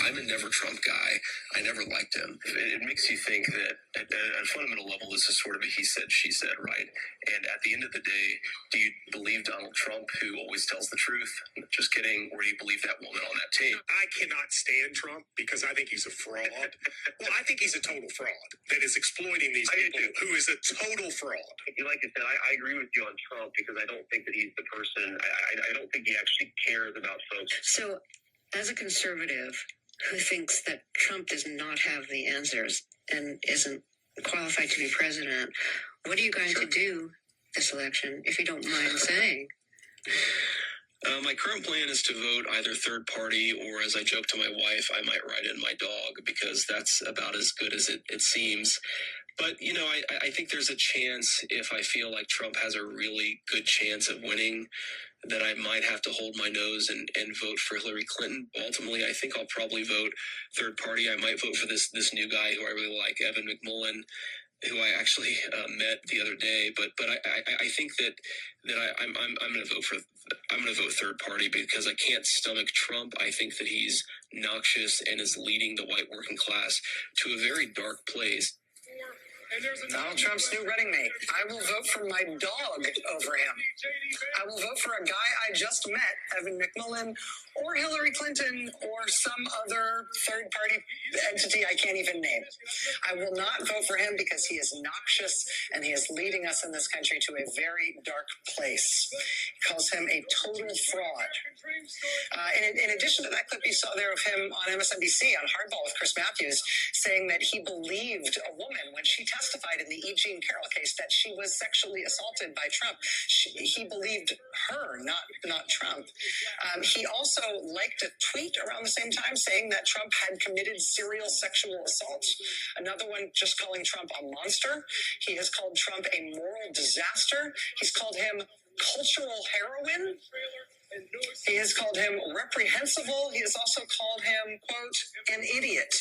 I'm a never Trump guy. I never liked him. It makes you think that at a fundamental level, this is sort of a he said, she said, right? And at the end of the day, do you believe Donald Trump, who always tells the truth? Just kidding. Or do you believe that woman on that tape? I cannot stand Trump because I think he's a fraud. Well, I think he's a total fraud that is exploiting these people, who is a total fraud. Like I said, I agree with you on Trump because I don't think that he's the person. I don't think he actually cares about folks. So, as a conservative who thinks that Trump does not have the answers and isn't qualified to be president, what are you going to do this election, if you don't mind saying? My current plan is to vote either third party, or as I joke to my wife, I might ride in my dog, because that's about as good as it seems. But, I think there's a chance, if I feel like Trump has a really good chance of winning, that I might have to hold my nose and vote for Hillary Clinton. Ultimately, I think I'll probably vote third party. I might vote for this new guy who I really like, Evan McMullen, who I actually met the other day. But I think that I'm going to vote third party because I can't stomach Trump. I think that he's noxious and is leading the white working class to a very dark place. Donald Trump's new running mate. I will vote for my dog over him. I will vote for a guy I just met, Evan McMullen, or Hillary Clinton, or some other third-party entity I can't even name. I will not vote for him because he is noxious and he is leading us in this country to a very dark place. He calls him a total fraud. In addition to that clip you saw there of him on MSNBC on Hardball with Chris Matthews, saying that he believed a woman when she testified in the E. Jean Carroll case that she was sexually assaulted by Trump. He believed her, not Trump. He also liked a tweet around the same time saying that Trump had committed serial sexual assaults. Another one just calling Trump a monster. He has called Trump a moral disaster. He's called him cultural heroin. He has called him reprehensible. He has also called him, quote, an idiot.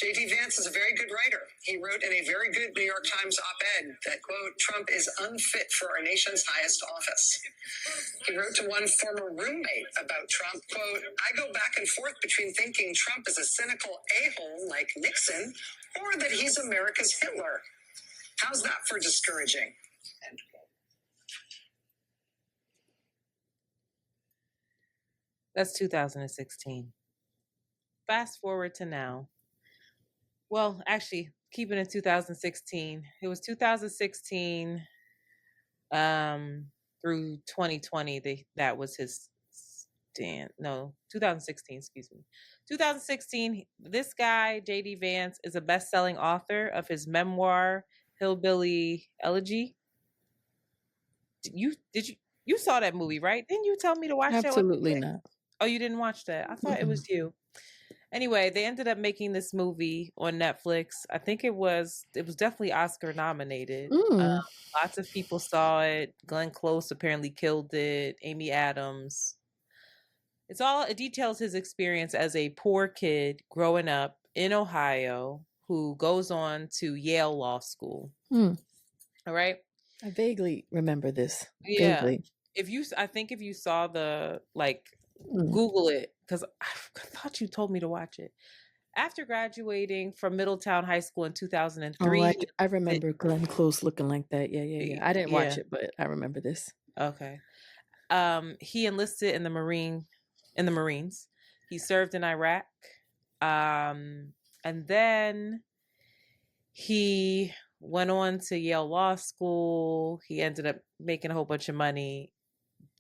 J.D. Vance is a very good writer. He wrote in a very good New York Times op-ed that, quote, Trump is unfit for our nation's highest office. He wrote to one former roommate about Trump, quote, I go back and forth between thinking Trump is a cynical a-hole like Nixon or that he's America's Hitler. How's that for discouraging? End quote. That's 2016. Fast forward to now. Well, actually, keeping it 2016. It was 2016 through 2020. That was his stand. No, 2016, excuse me. 2016, this guy, JD Vance, is a best-selling author of his memoir, Hillbilly Elegy. You saw that movie, right? Didn't you tell me to watch that? Absolutely not. Oh, you didn't watch that? I thought it was you. Anyway, they ended up making this movie on Netflix. I think it was definitely Oscar nominated. Lots of people saw it. Glenn Close apparently killed it. Amy Adams. It details his experience as a poor kid growing up in Ohio who goes on to Yale Law School. All right. I vaguely remember this. Yeah. Vaguely. I think if you saw the Google it, because I thought you told me to watch it. After graduating from Middletown High School in 2003. I remember Glenn Close looking like that. Yeah. I didn't watch it, but I remember this. Okay. He enlisted in the Marines. He served in Iraq. And then he went on to Yale Law School. He ended up making a whole bunch of money.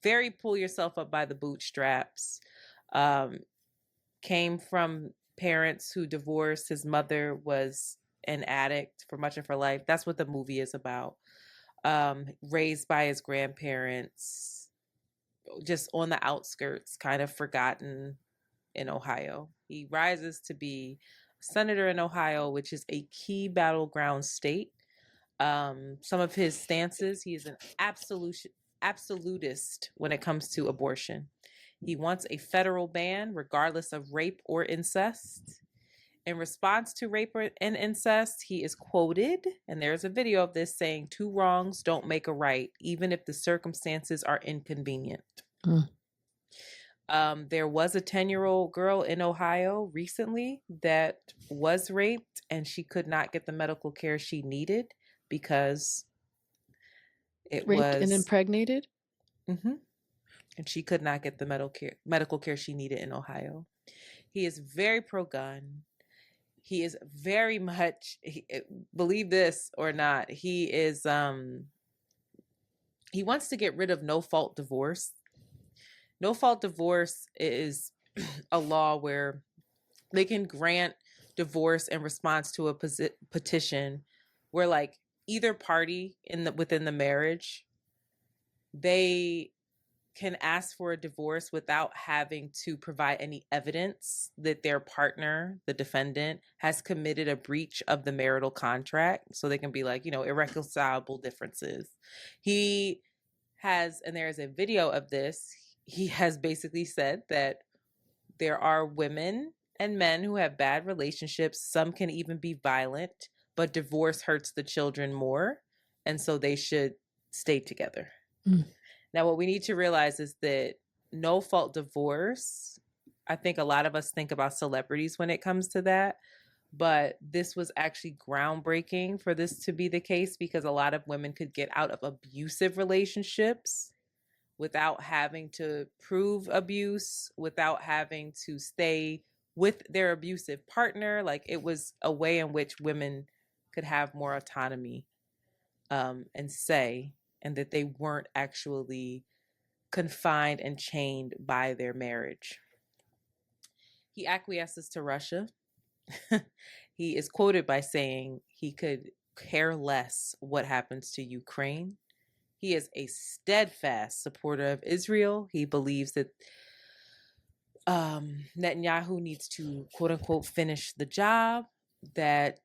Very pull yourself up by the bootstraps. Came from parents who divorced. His mother was an addict for much of her life. That's what the movie is about. Raised by his grandparents, just on the outskirts, kind of forgotten in Ohio. He rises to be a senator in Ohio, which is a key battleground state. Some of his stances, he is an absolutist when it comes to abortion. He wants a federal ban regardless of rape or incest. In response to rape and incest, he is quoted, and there's a video of this, saying, "Two wrongs don't make a right, even if the circumstances are inconvenient." There was a 10-year-old girl in Ohio recently that was raped, and she could not get the medical care she needed because it Raped and was... impregnated? Mm-hmm. And she could not get the medical care she needed in Ohio. He is very pro-gun. He is very much, believe this or not, he is, he wants to get rid of no-fault divorce. No-fault divorce is a law where they can grant divorce in response to a petition where, like, either party within the marriage, they can ask for a divorce without having to provide any evidence that their partner, the defendant, has committed a breach of the marital contract. So they can be like, irreconcilable differences. He has, and there is a video of this, he has basically said that there are women and men who have bad relationships. Some can even be violent, but divorce hurts the children more. And so they should stay together. Now, what we need to realize is that no-fault divorce, I think a lot of us think about celebrities when it comes to that, but this was actually groundbreaking for this to be the case, because a lot of women could get out of abusive relationships without having to prove abuse, without having to stay with their abusive partner. Like, it was a way in which women could have more autonomy and say, and that they weren't actually confined and chained by their marriage. He acquiesces to Russia. He is quoted by saying he could care less what happens to Ukraine. He is a steadfast supporter of Israel. He believes that Netanyahu needs to, quote unquote, finish the job, that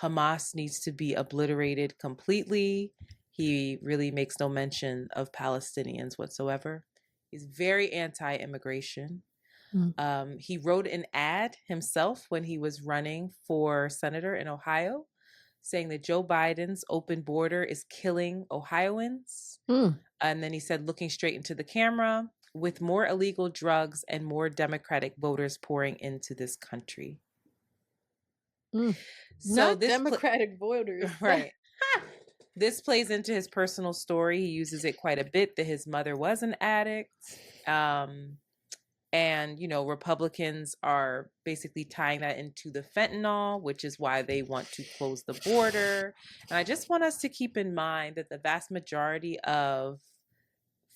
Hamas needs to be obliterated completely. He really makes no mention of Palestinians whatsoever. He's very anti-immigration. He wrote an ad himself when he was running for senator in Ohio, saying that Joe Biden's open border is killing Ohioans. And then he said, looking straight into the camera, with more illegal drugs and more Democratic voters pouring into this country. So not this Democratic voters. Right. This plays into his personal story. He uses it quite a bit, that his mother was an addict. And, Republicans are basically tying that into the fentanyl, which is why they want to close the border. And I just want us to keep in mind that the vast majority of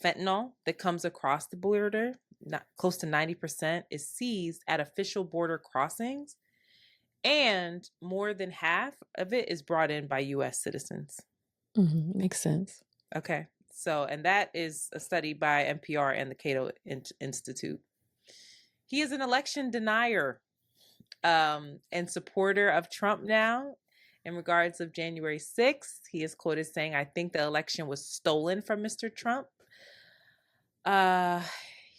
fentanyl that comes across the border, close to 90%, is seized at official border crossings. And more than half of it is brought in by U.S. citizens. Makes sense. Okay. So, and that is a study by NPR and the Cato Institute. He is an election denier and supporter of Trump now. In regards of January 6th, he is quoted saying, "I think the election was stolen from Mr. Trump."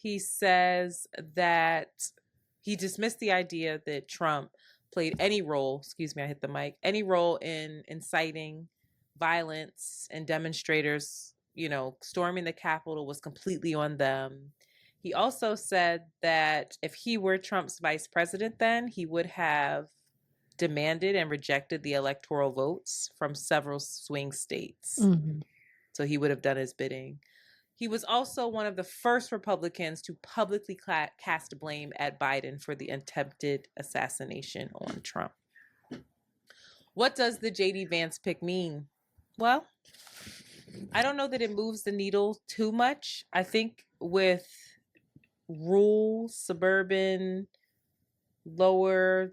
He says that he dismissed the idea that Trump played any role, any role in inciting violence, and demonstrators, storming the Capitol was completely on them. He also said that if he were Trump's vice president, then he would have demanded and rejected the electoral votes from several swing states. So he would have done his bidding. He was also one of the first Republicans to publicly cast blame at Biden for the attempted assassination on Trump. What does the J.D. Vance pick mean? Well, I don't know that it moves the needle too much. I think with rural, suburban, lower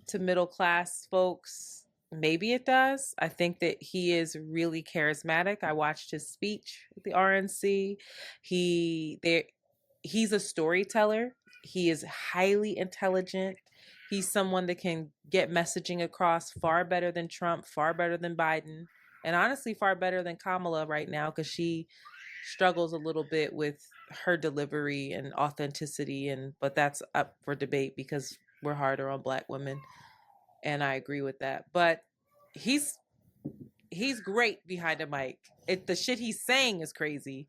to middle class folks, maybe it does. I think that he is really charismatic. I watched his speech at the RNC. He's a storyteller. He is highly intelligent. He's someone that can get messaging across far better than Trump, far better than Biden, and honestly far better than Kamala right now, because she struggles a little bit with her delivery and authenticity, but that's up for debate because we're harder on Black women. And I agree with that. But he's great behind a mic. The shit he's saying is crazy,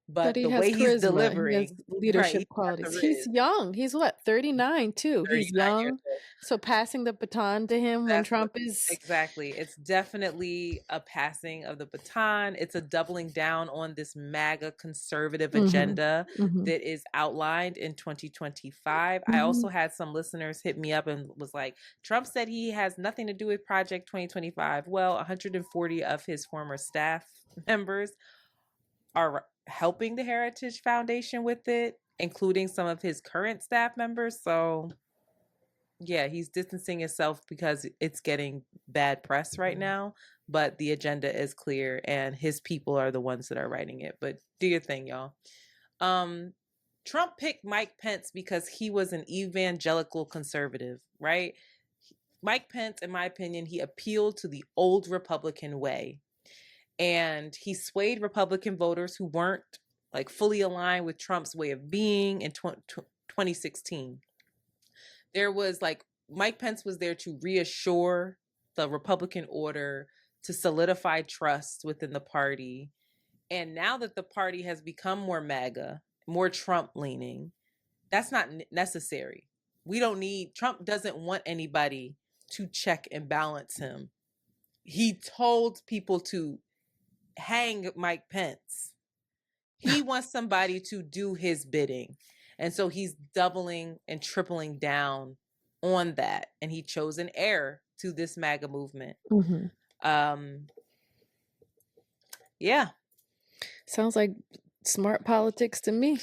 But but he the has way he's charisma. He has delivering, right? leadership He's got the qualities. He's riz. young. He's what, 39 too. 39 He's years young. old. So passing the baton to him when Trump is Exactly. It's definitely a passing of the baton. It's a doubling down on this MAGA conservative agenda that is outlined in 2025. I also had some listeners hit me up and was like, Trump said he has nothing to do with Project 2025. Well, 140 of his former staff members are helping the Heritage Foundation with it, including some of his current staff members. So yeah, he's distancing himself because it's getting bad press right now, but the agenda is clear and his people are the ones that are writing it. But do your thing, y'all. Trump picked Mike Pence because he was an evangelical conservative, right? Mike Pence, in my opinion, he appealed to the old Republican way. And he swayed Republican voters who weren't like fully aligned with Trump's way of being in 2016. There was like Mike Pence was there to reassure the Republican order, to solidify trust within the party. And now that the party has become more MAGA, more Trump leaning, that's not necessary. Trump doesn't want anybody to check and balance him. He told people to hang Mike Pence. He wants somebody to do his bidding. And so he's doubling and tripling down on that. And he chose an heir to this MAGA movement. Yeah. Sounds like smart politics to me.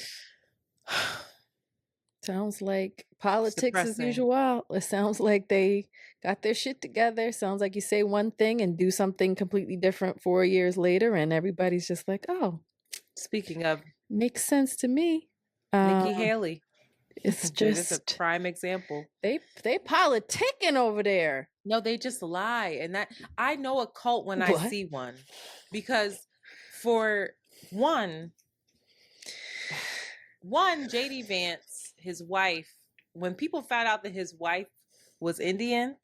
Sounds like politics as usual. It sounds like they got their shit together. Sounds like you say one thing and do something completely different 4 years later, and everybody's just like, oh. Speaking of, makes sense to me. Nikki Haley. It's just a prime example. They politicking over there. No, they just lie. And that I know a cult when I see one. Because for one, JD Vance, his wife, when people found out that his wife was Indian,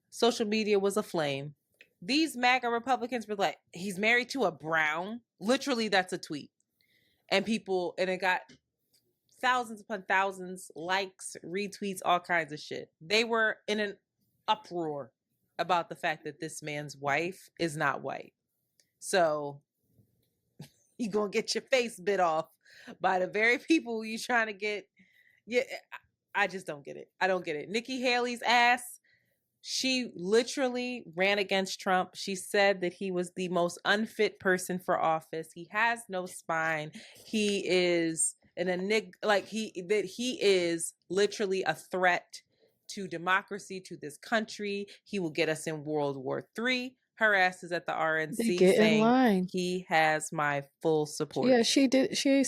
social media was aflame. These MAGA Republicans were like, he's married to a brown. Literally, that's a tweet. And it got thousands upon thousands, likes, retweets, all kinds of shit. They were in an uproar about the fact that this man's wife is not white. So you gonna get your face bit off by the very people you trying to get. Yeah, I just don't get it. I don't get it. Nikki Haley's ass, she literally ran against Trump. She said that he was the most unfit person for office. He has no spine. He is he is literally a threat to democracy, to this country. He will get us in World War III. Her ass is at the RNC saying he has my full support. Yeah, she did. She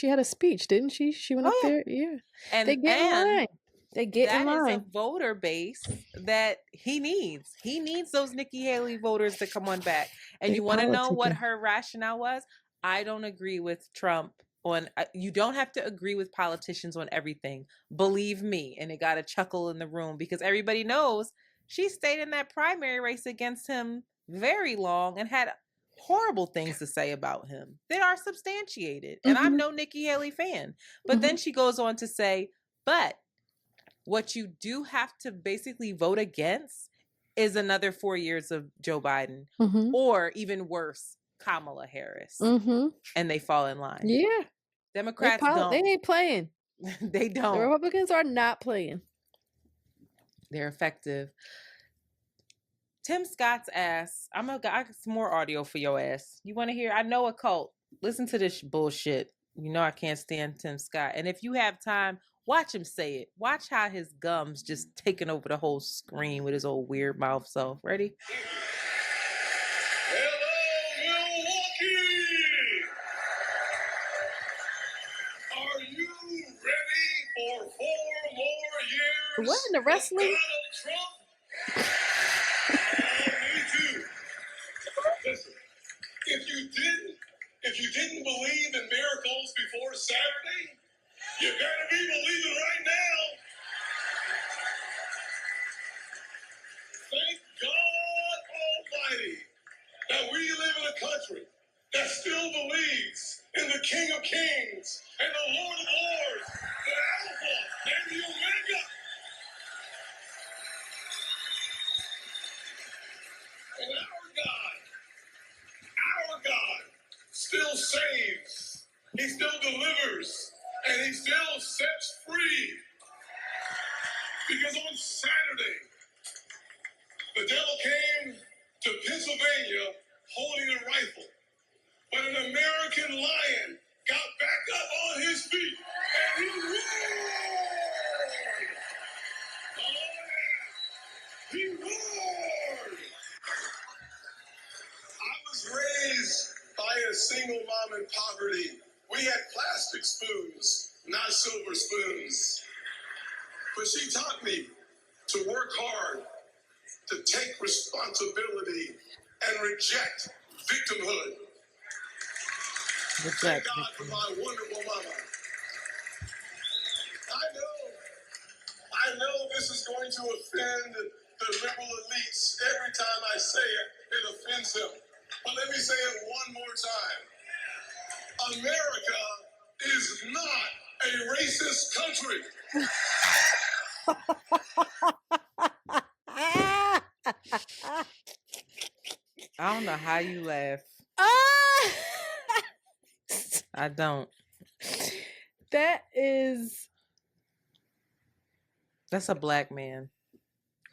had a speech, didn't she? She went up there. Yeah, and they get in line. They get in line. That is a voter base that he needs. He needs those Nikki Haley voters to come on back. And you want to know what her rationale was? I don't agree with Trump on. You don't have to agree with politicians on everything. Believe me. And it got a chuckle in the room because everybody knows she stayed in that primary race against him very long and had horrible things to say about him that are substantiated. And I'm no Nikki Haley fan. But then she goes on to say, but what you do have to basically vote against is another 4 years of Joe Biden or even worse, Kamala Harris. And they fall in line. Yeah. Democrats don't. They ain't playing. They don't. The Republicans are not playing. They're effective. Tim Scott's ass. I got some more audio for your ass. You want to hear? I know a cult. Listen to this bullshit. You know I can't stand Tim Scott. And if you have time, watch him say it. Watch how his gums just taking over the whole screen with his old weird mouth self. Ready? Hello, Milwaukee! Are you ready for 4 more years? What in the wrestling? Donald Trump? Me too. Listen, if you didn't believe in miracles before Saturday, you better be believing right now. leads, in the King of Kings, and the Lord of Lords, the Alpha and the Omega. And our God still saves, he still delivers, and he still sets free. Because on Saturday, the devil came to Pennsylvania holding a rifle, but an American lion got back up on his feet and he roared. Oh, yeah. He roared. I was raised by a single mom in poverty. We had plastic spoons, not silver spoons. But she taught me to work hard, to take responsibility, and reject victimhood. Thank God for my wonderful mama. I know this is going to offend the liberal elites. Every time I say it, it offends them. But let me say it one more time. America is not a racist country. I don't know how you laugh. I don't. That's a black man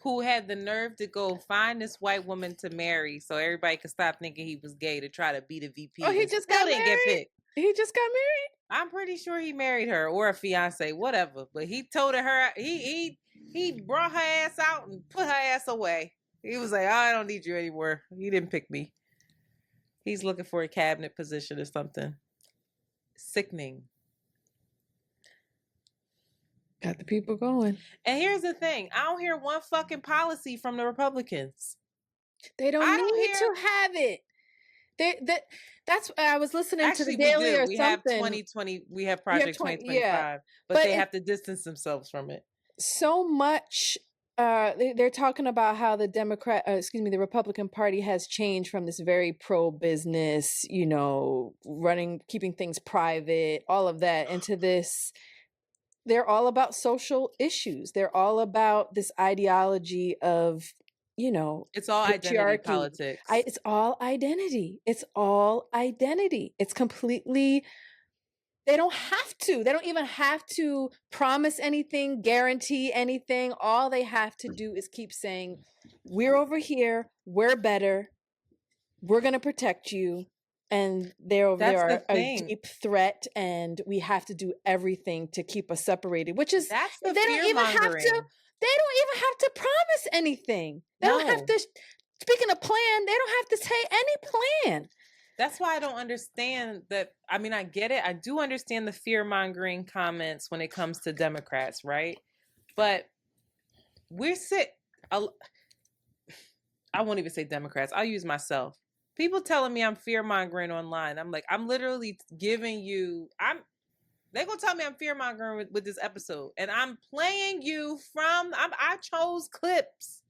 who had the nerve to go find this white woman to marry so everybody could stop thinking he was gay to try to be the VP. Oh, he just got married? Get picked. He just got married? I'm pretty sure he married her or a fiance, whatever. But he told her, he brought her ass out and put her ass away. He was like, I don't need you anymore. He didn't pick me. He's looking for a cabinet position or something. Sickening. Got the people going. And here's the thing. I don't hear one fucking policy from the Republicans. They don't need to have it. That's I was listening to the Daily or we something. Have 2020. We have Project 2025, yeah. but they have to distance themselves from it. So much. They're talking about how the the Republican Party has changed from this very pro-business, keeping things private, all of that, into this. They're all about social issues. They're all about this ideology of, it's all identity politics. It's all identity. It's all identity. It's completely. They don't have to. They don't even have to promise anything, guarantee anything. All they have to do is keep saying, we're over here. We're better. We're going to protect you. And they're over there a deep threat. And we have to do everything to keep us separated, which is, that's the they don't even have to promise anything. They don't have to, speaking of plan, they don't have to say any plan. That's why I don't understand that. I mean, I get it. I do understand the fear-mongering comments when it comes to Democrats, right? But we're sick. I won't even say Democrats. I'll use myself. People telling me I'm fear-mongering online. I'm like, I'm literally giving you... They're going to tell me I'm fear-mongering with this episode. And I'm playing you I chose clips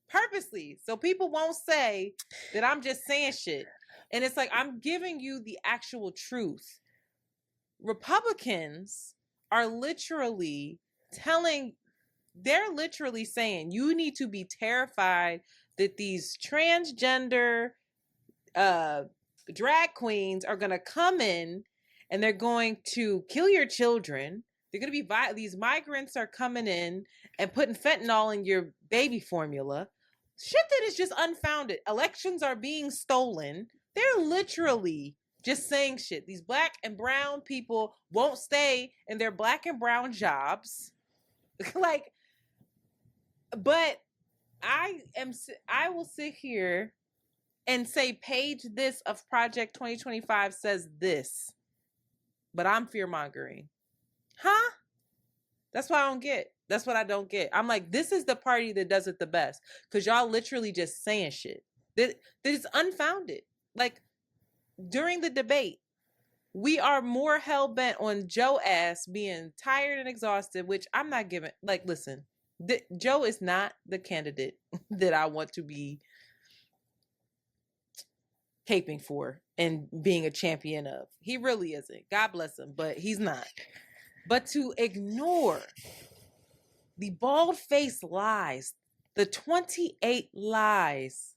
purposely. So people won't say that I'm just saying shit. And it's like, I'm giving you the actual truth. Republicans are literally they're literally saying you need to be terrified that these transgender drag queens are going to come in and they're going to kill your children. They're going to be, these migrants are coming in and putting fentanyl in your baby formula. Shit that is just unfounded. Elections are being stolen. They're literally just saying shit. These black and brown people won't stay in their black and brown jobs. But I will sit here and say page this of Project 2025 says this, but I'm fear-mongering. Huh? That's what I don't get. That's what I don't get. I'm like, this is the party that does it the best. Because y'all literally just saying shit. That is unfounded. Like, during the debate, we are more hell-bent on Joe ass being tired and exhausted, which I'm not giving. Like, listen, Joe is not the candidate that I want to be. caping for and being a champion of. He really isn't. God bless him, but he's not. But to ignore the bald-faced lies, the 28 lies,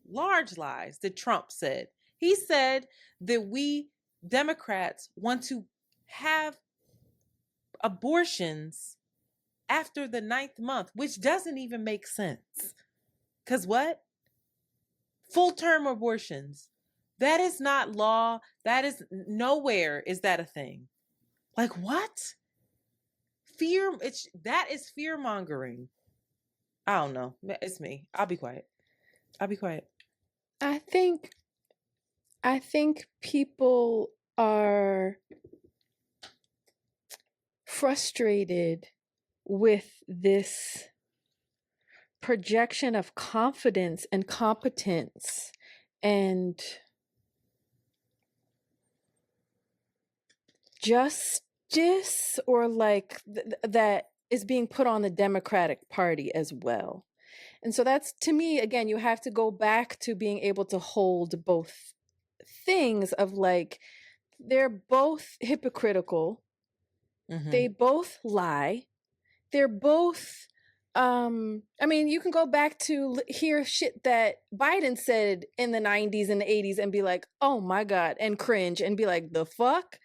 large lies that Trump said. He said that we Democrats want to have abortions after the 9th month, which doesn't even make sense. Because what? Full-term abortions. That is not law. That is nowhere is that a thing. Like what? That is fear-mongering. I don't know. It's me. I'll be quiet. I think people are frustrated with this projection of confidence and competence and justice, or like that is being put on the Democratic Party as well. And so that's, to me, again, you have to go back to being able to hold both things of like, they're both hypocritical. Mm-hmm. They both lie. They're both, I mean, you can go back to hear shit that Biden said in the 90s and the 80s and be like, oh my God, and cringe and be like, the fuck?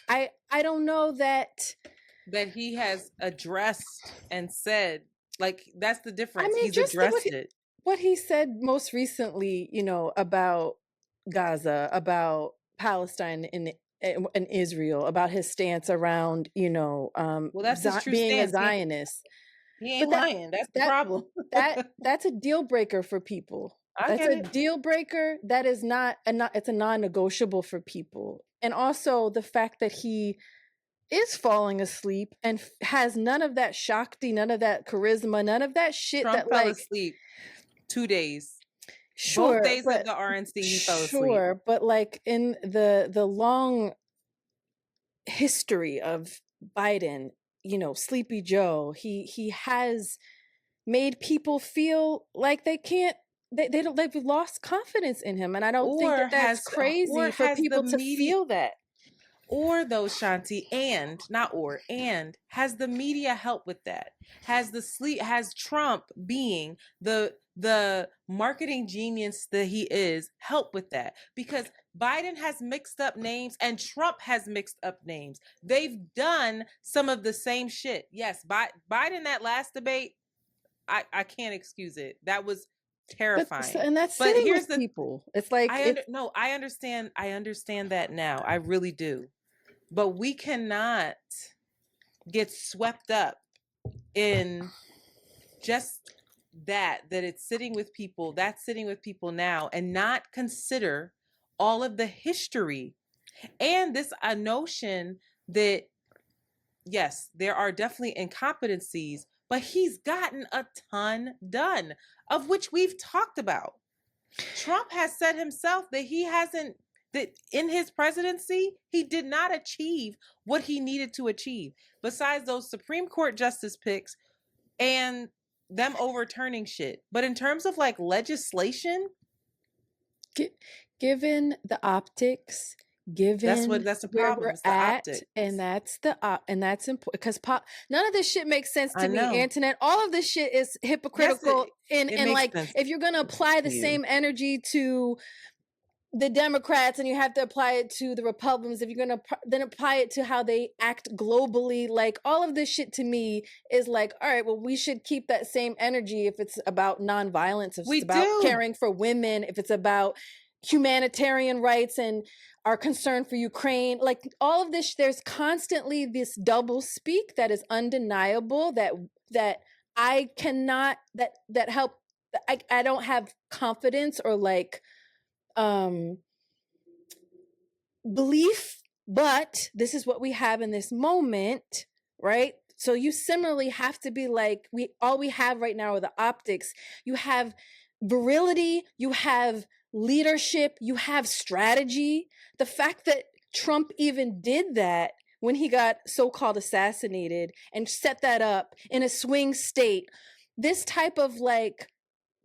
I don't know that he has addressed and said, like, that's the difference. I mean, He's just addressed it. What he said most recently, about Gaza, about Palestine and Israel, about his stance around, well, that's his true being stance. A Zionist. He ain't lying. That's the problem. That's a deal breaker for people. That's a deal breaker. That is it's a non-negotiable for people. And also the fact that he is falling asleep and has none of that Shakti, none of that charisma, none of that shit. Trump fell asleep 2 days. Sure, both days of the RNC he fell asleep. Sure, but like in the long history of Biden, Sleepy Joe, he has made people feel like they can't. They've lost confidence in him, and I don't think that's crazy for people to feel that. Or though, Shanti, and has the media helped with that? Has Trump being the marketing genius that he is helped with that? Because Biden has mixed up names and Trump has mixed up names. They've done some of the same shit. Yes, Biden, that last debate, I can't excuse it. That was terrifying. And that's sitting with people. It's like I understand that now. I really do. But we cannot get swept up in just that it's sitting with people, that's sitting with people now, and not consider all of the history and this notion that, yes, there are definitely incompetencies, but he's gotten a ton done, of which we've talked about. Trump has said himself that that in his presidency, he did not achieve what he needed to achieve, besides those Supreme Court justice picks and them overturning shit. But in terms of like legislation, given the optics, that's the problem. It's the optics. And that's important because none of this shit makes sense to me, Antoinette. All of this shit is hypocritical. Yes, and like, if you're gonna apply the same energy to the Democrats and you have to apply it to the Republicans, if you're going to then apply it to how they act globally, like all of this shit to me is like, all right, well, we should keep that same energy if it's about nonviolence, if it's about caring for women, if it's about humanitarian rights and our concern for Ukraine, like all of this, there's constantly this double speak that is undeniable, that I cannot, that help, I don't have confidence or like, belief, but this is what we have in this moment, right? So you similarly have to be like, all we have right now are the optics. You have virility, you have leadership, you have strategy. The fact that Trump even did that when he got so-called assassinated and set that up in a swing state, this type of like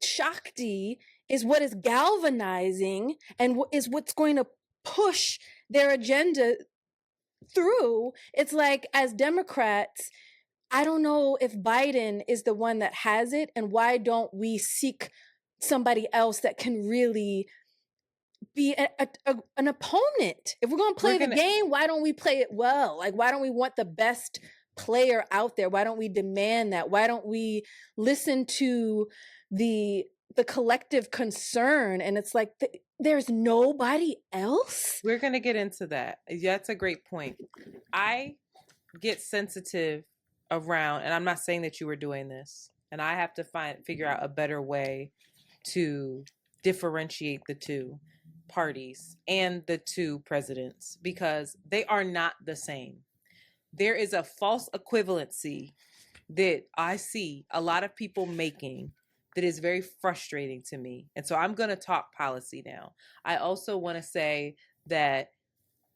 Shakti is what is galvanizing and is what's going to push their agenda through. It's like, as Democrats, I don't know if Biden is the one that has it, and why don't we seek somebody else that can really be an opponent? If we're going to play the game, why don't we play it well? Like, why don't we want the best player out there? Why don't we demand that? Why don't we listen to the collective concern? And it's like, there's nobody else. We're going to get into that. That's a great point. I get sensitive around, and I'm not saying that you were doing this, and I have to figure out a better way to differentiate the two parties and the two presidents, because they are not the same. There is a false equivalency that I see a lot of people making that is very frustrating to me. And so I'm going to talk policy now. I also want to say that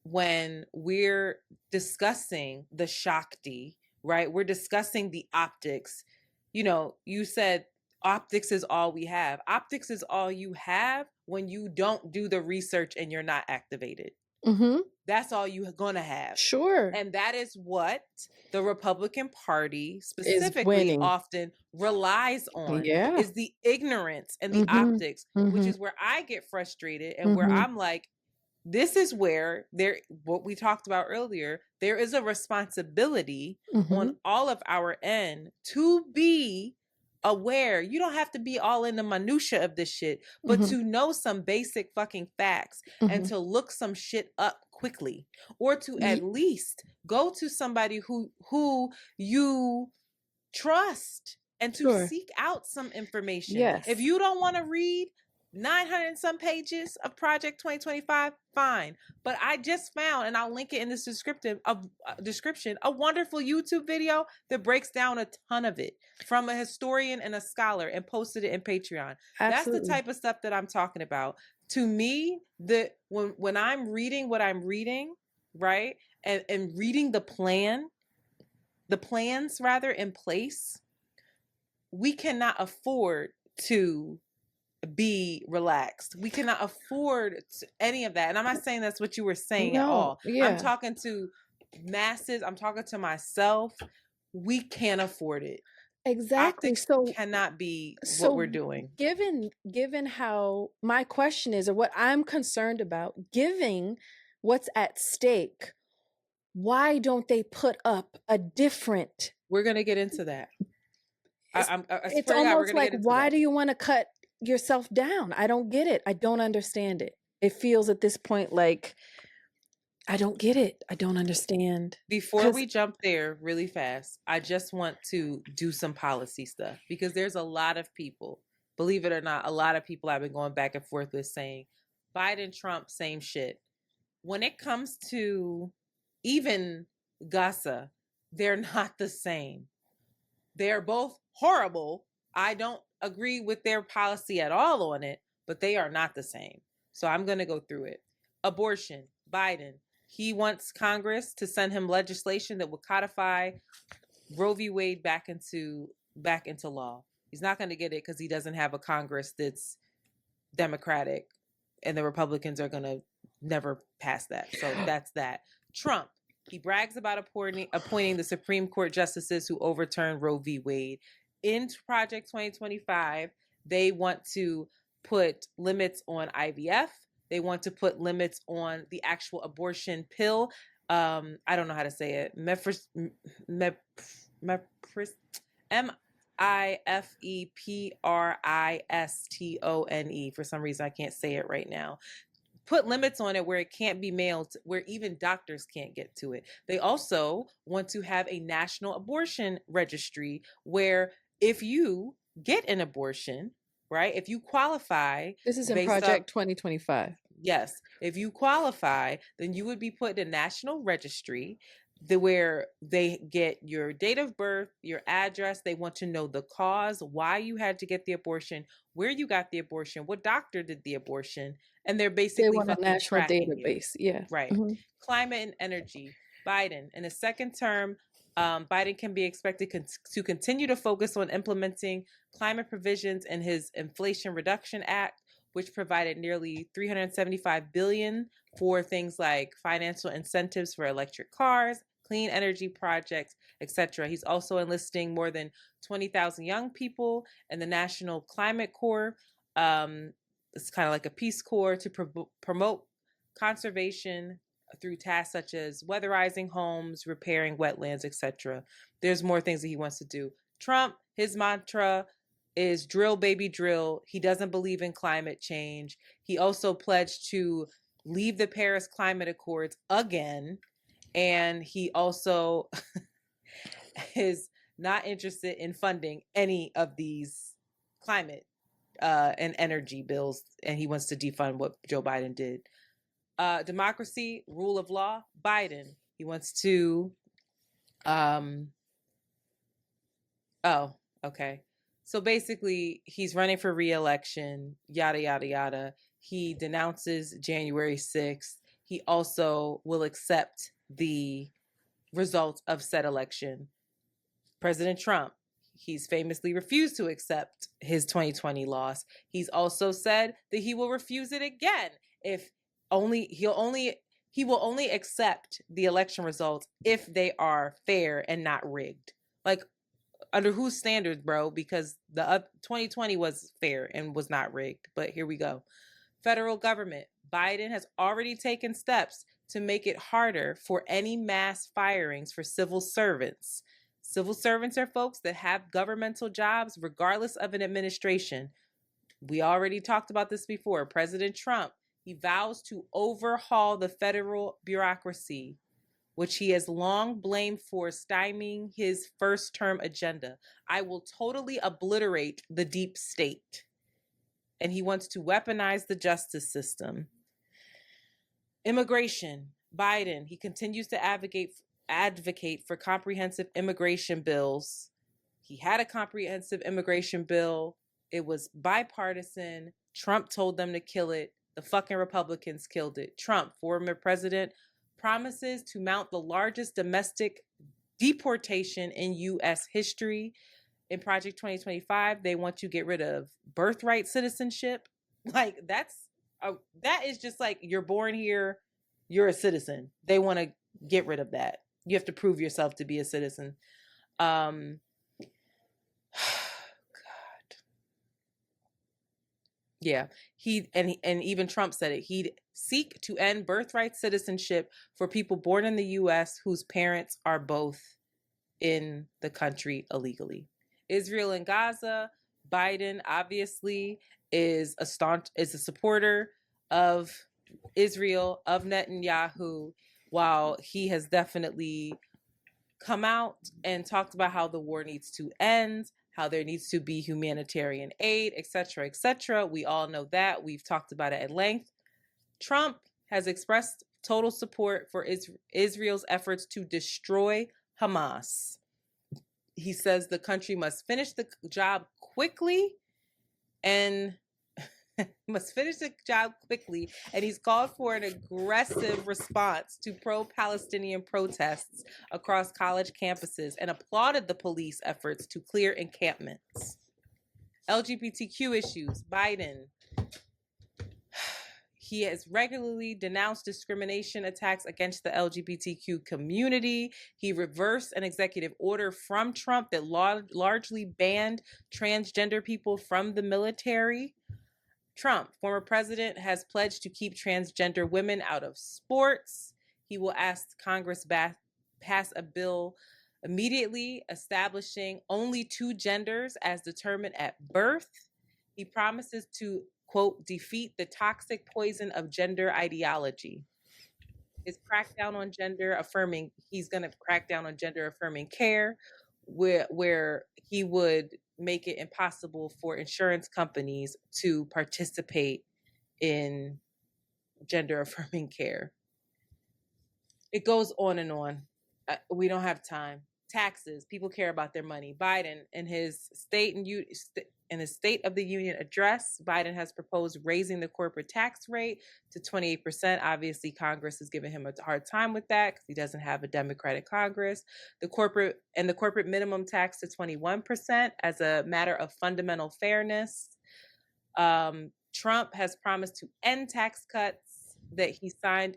when we're discussing the Shakti, right, we're discussing the optics. You know, you said optics is all we have. Optics is all you have when you don't do the research and you're not activated. Mm-hmm. That's all you're going to have. Sure. And that is what the Republican Party specifically often relies on, is the ignorance and the optics, which is where I get frustrated and where I'm like, this is where what we talked about earlier, there is a responsibility on all of our end to be aware. You don't have to be all in the minutia of this shit, but to know some basic fucking facts and to look some shit up quickly, or to at least go to somebody who you trust and to seek out some information. Yes. If you don't want to read 900 and some pages of Project 2025, fine. But I just found, and I'll link it in this description, a wonderful YouTube video that breaks down a ton of it from a historian and a scholar and posted it in Patreon. Absolutely. That's the type of stuff that I'm talking about. To me, when I'm reading what I'm reading, right, and reading the plans rather in place, we cannot afford to be relaxed. We cannot afford any of that. And I'm not saying that's what you were saying at all. Yeah. I'm talking to masses. I'm talking to myself. We can't afford it. Exactly. Optics cannot be what we're doing. Given how my question is, or what I'm concerned about, given what's at stake, why don't they put up a different? We're going to get into that. It's almost like, why do you want to cut yourself down? I don't get it. I don't understand it. It feels at this point like I don't get it. I don't understand. Before we jump there really fast, I just want to do some policy stuff, because there's a lot of people, believe it or not, a lot of people I've been going back and forth with saying Biden, Trump, same shit. When it comes to even Gaza, they're not the same. They're both horrible. I don't agree with their policy at all on it, but they are not the same. So I'm going to go through it. Abortion, Biden. He wants Congress to send him legislation that will codify Roe v. Wade back into law. He's not going to get it because he doesn't have a Congress that's Democratic, and the Republicans are going to never pass that. So that's that. Trump. He brags about appointing the Supreme Court justices who overturned Roe v. Wade. In Project 2025, they want to put limits on IVF. They want to put limits on the actual abortion pill. I don't know how to say it. MIFEPRISTONE. For some reason, I can't say it right now. Put limits on it where it can't be mailed, where even doctors can't get to it. They also want to have a national abortion registry where if you get an abortion, right, if you qualify. This is in Project 2025. Yes. If you qualify, then you would be put in a national registry where they get your date of birth, your address. They want to know the cause, why you had to get the abortion, where you got the abortion, what doctor did the abortion. And they're basically a national database. Yeah. Right. Mm-hmm. Climate and energy. Biden, in his second term, Biden can be expected to continue to focus on implementing climate provisions in his Inflation Reduction Act, which provided nearly $375 billion for things like financial incentives for electric cars, clean energy projects, etc. He's also enlisting more than 20,000 young people in the National Climate Corps. It's kind of like a Peace Corps to promote conservation through tasks such as weatherizing homes, repairing wetlands, etc. There's more things that he wants to do. Trump, his mantra is drill, baby, drill. He doesn't believe in climate change. He also pledged to leave the Paris Climate Accords again. And he also is not interested in funding any of these climate and energy bills. And he wants to defund what Joe Biden did. Democracy, rule of law, Biden. He wants to oh, okay. So basically, he's running for re-election, yada, yada, yada. He denounces January 6th. He also will accept the results of said election. President Trump, he's famously refused to accept his 2020 loss. He's also said that he will refuse it again if he will only accept the election results if they are fair and not rigged. Like, under whose standards, bro? Because the 2020 was fair and was not rigged. But here we go. Federal government. Biden has already taken steps to make it harder for any mass firings for civil servants. Civil servants are folks that have governmental jobs regardless of an administration. We already talked about this before. President Trump, he vows to overhaul the federal bureaucracy, which he has long blamed for stymieing his first-term agenda. I will totally obliterate the deep state. And he wants to weaponize the justice system. Immigration. Biden, he continues to advocate for comprehensive immigration bills. He had a comprehensive immigration bill. It was bipartisan. Trump told them to kill it. The fucking Republicans killed it. Trump, former president, promises to mount the largest domestic deportation in U.S. history. In Project 2025, they want to get rid of birthright citizenship. Like, that is just like, you're born here, you're a citizen. They want to get rid of that. You have to prove yourself to be a citizen. God. Yeah, and even Trump said it. He'd seek to end birthright citizenship for people born in the U.S. whose parents are both in the country illegally. Israel and Gaza. Biden obviously is a supporter of Israel, of Netanyahu, while he has definitely come out and talked about how the war needs to end, how there needs to be humanitarian aid, etc., etc. We all know that. We've talked about it at length. Trump has expressed total support for Israel's efforts to destroy Hamas. He says the country must finish the job quickly and he's called for an aggressive response to pro-Palestinian protests across college campuses and applauded the police efforts to clear encampments. LGBTQ issues. Biden, he has regularly denounced discrimination attacks against the LGBTQ community. He reversed an executive order from Trump that largely banned transgender people from the military. Trump, former president, has pledged to keep transgender women out of sports. He will ask Congress pass a bill immediately establishing only 2 genders as determined at birth. He promises to, quote, defeat the toxic poison of gender ideology. He's going to crack down on gender affirming care, where he would make it impossible for insurance companies to participate in gender affirming care. It goes on and on. We don't have time. Taxes. People care about their money. Biden, in his State of the Union address, Biden has proposed raising the corporate tax rate to 28%. Obviously, Congress has given him a hard time with that because he doesn't have a Democratic Congress. The corporate minimum tax to 21% as a matter of fundamental fairness. Trump has promised to end tax cuts that he signed.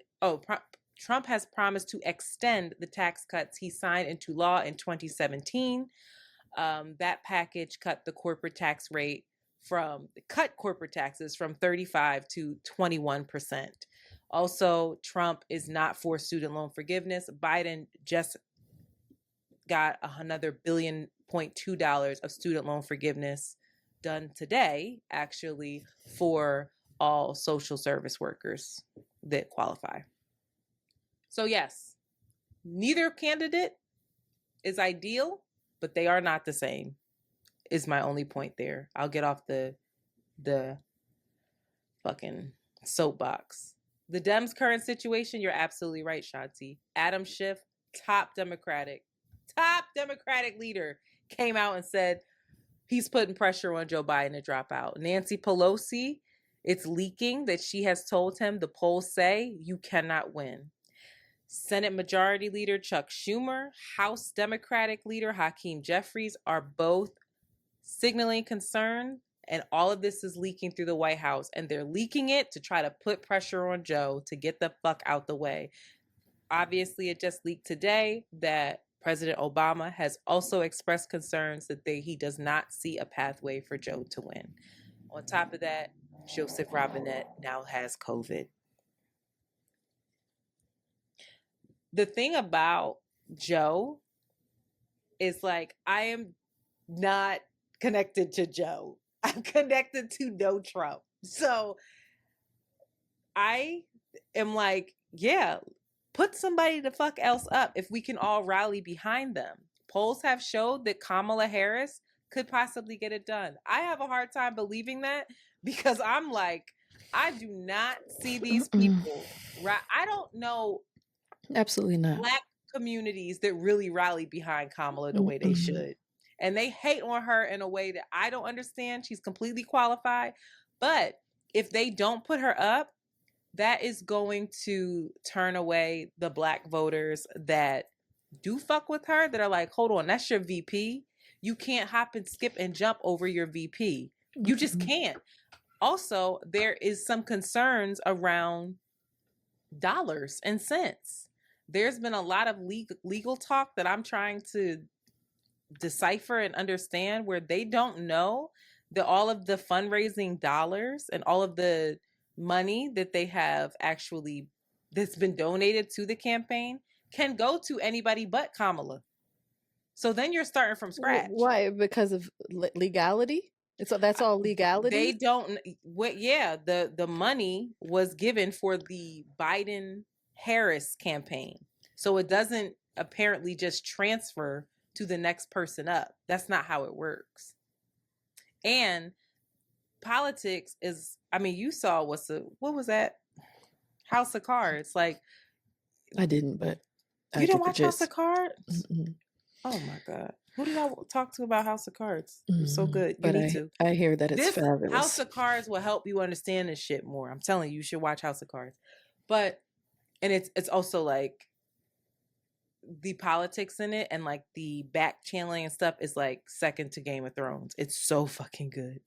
Trump has promised to extend the tax cuts he signed into law in 2017. That package cut corporate taxes from 35 to 21%. Also, Trump is not for student loan forgiveness. Biden just got another $1.2 billion of student loan forgiveness done today, actually, for all social service workers that qualify. So yes, neither candidate is ideal, but they are not the same, is my only point there. I'll get off the fucking soapbox. The Dems' current situation, you're absolutely right, Shanti. Adam Schiff, top Democratic leader, came out and said he's putting pressure on Joe Biden to drop out. Nancy Pelosi, it's leaking that she has told him the polls say you cannot win. Senate Majority Leader Chuck Schumer, House Democratic Leader Hakeem Jeffries are both signaling concern, and all of this is leaking through the White House, and they're leaking it to try to put pressure on Joe to get the fuck out the way. Obviously, it just leaked today that President Obama has also expressed concerns that he does not see a pathway for Joe to win. On top of that, Joseph Robinette now has COVID. The thing about Joe is, like, I am not connected to Joe. I'm connected to no Trump. So I am like, yeah, put somebody the fuck else up if we can all rally behind them. Polls have showed that Kamala Harris could possibly get it done. I have a hard time believing that because I'm like, I do not see these people. I don't know. Absolutely not. Black communities that really rally behind Kamala the way they should. And they hate on her in a way that I don't understand. She's completely qualified. But if they don't put her up, that is going to turn away the Black voters that do fuck with her, that are like, hold on, that's your VP. You can't hop and skip and jump over your VP. You just can't. Also, there is some concerns around dollars and cents. There's been a lot of legal talk that I'm trying to decipher and understand, where they don't know that all of the fundraising dollars and all of the money that they have actually that's been donated to the campaign can go to anybody but Kamala. So then you're starting from scratch. Why? Because of legality? That's all legality? They don't. Yeah, the money was given for the Biden-Harris campaign. So it doesn't apparently just transfer to the next person up. That's not how it works. And politics is, I mean, you saw what was that? House of Cards. Like, I didn't, but you didn't watch House of Cards? Mm-mm. Oh my God. Who did I talk to about House of Cards? It was so good. You need to. I hear that it's fabulous. House of Cards will help you understand this shit more. I'm telling you, you should watch House of Cards. But, and it's also like the politics in it and like the back channeling and stuff is like second to Game of Thrones. It's so fucking good.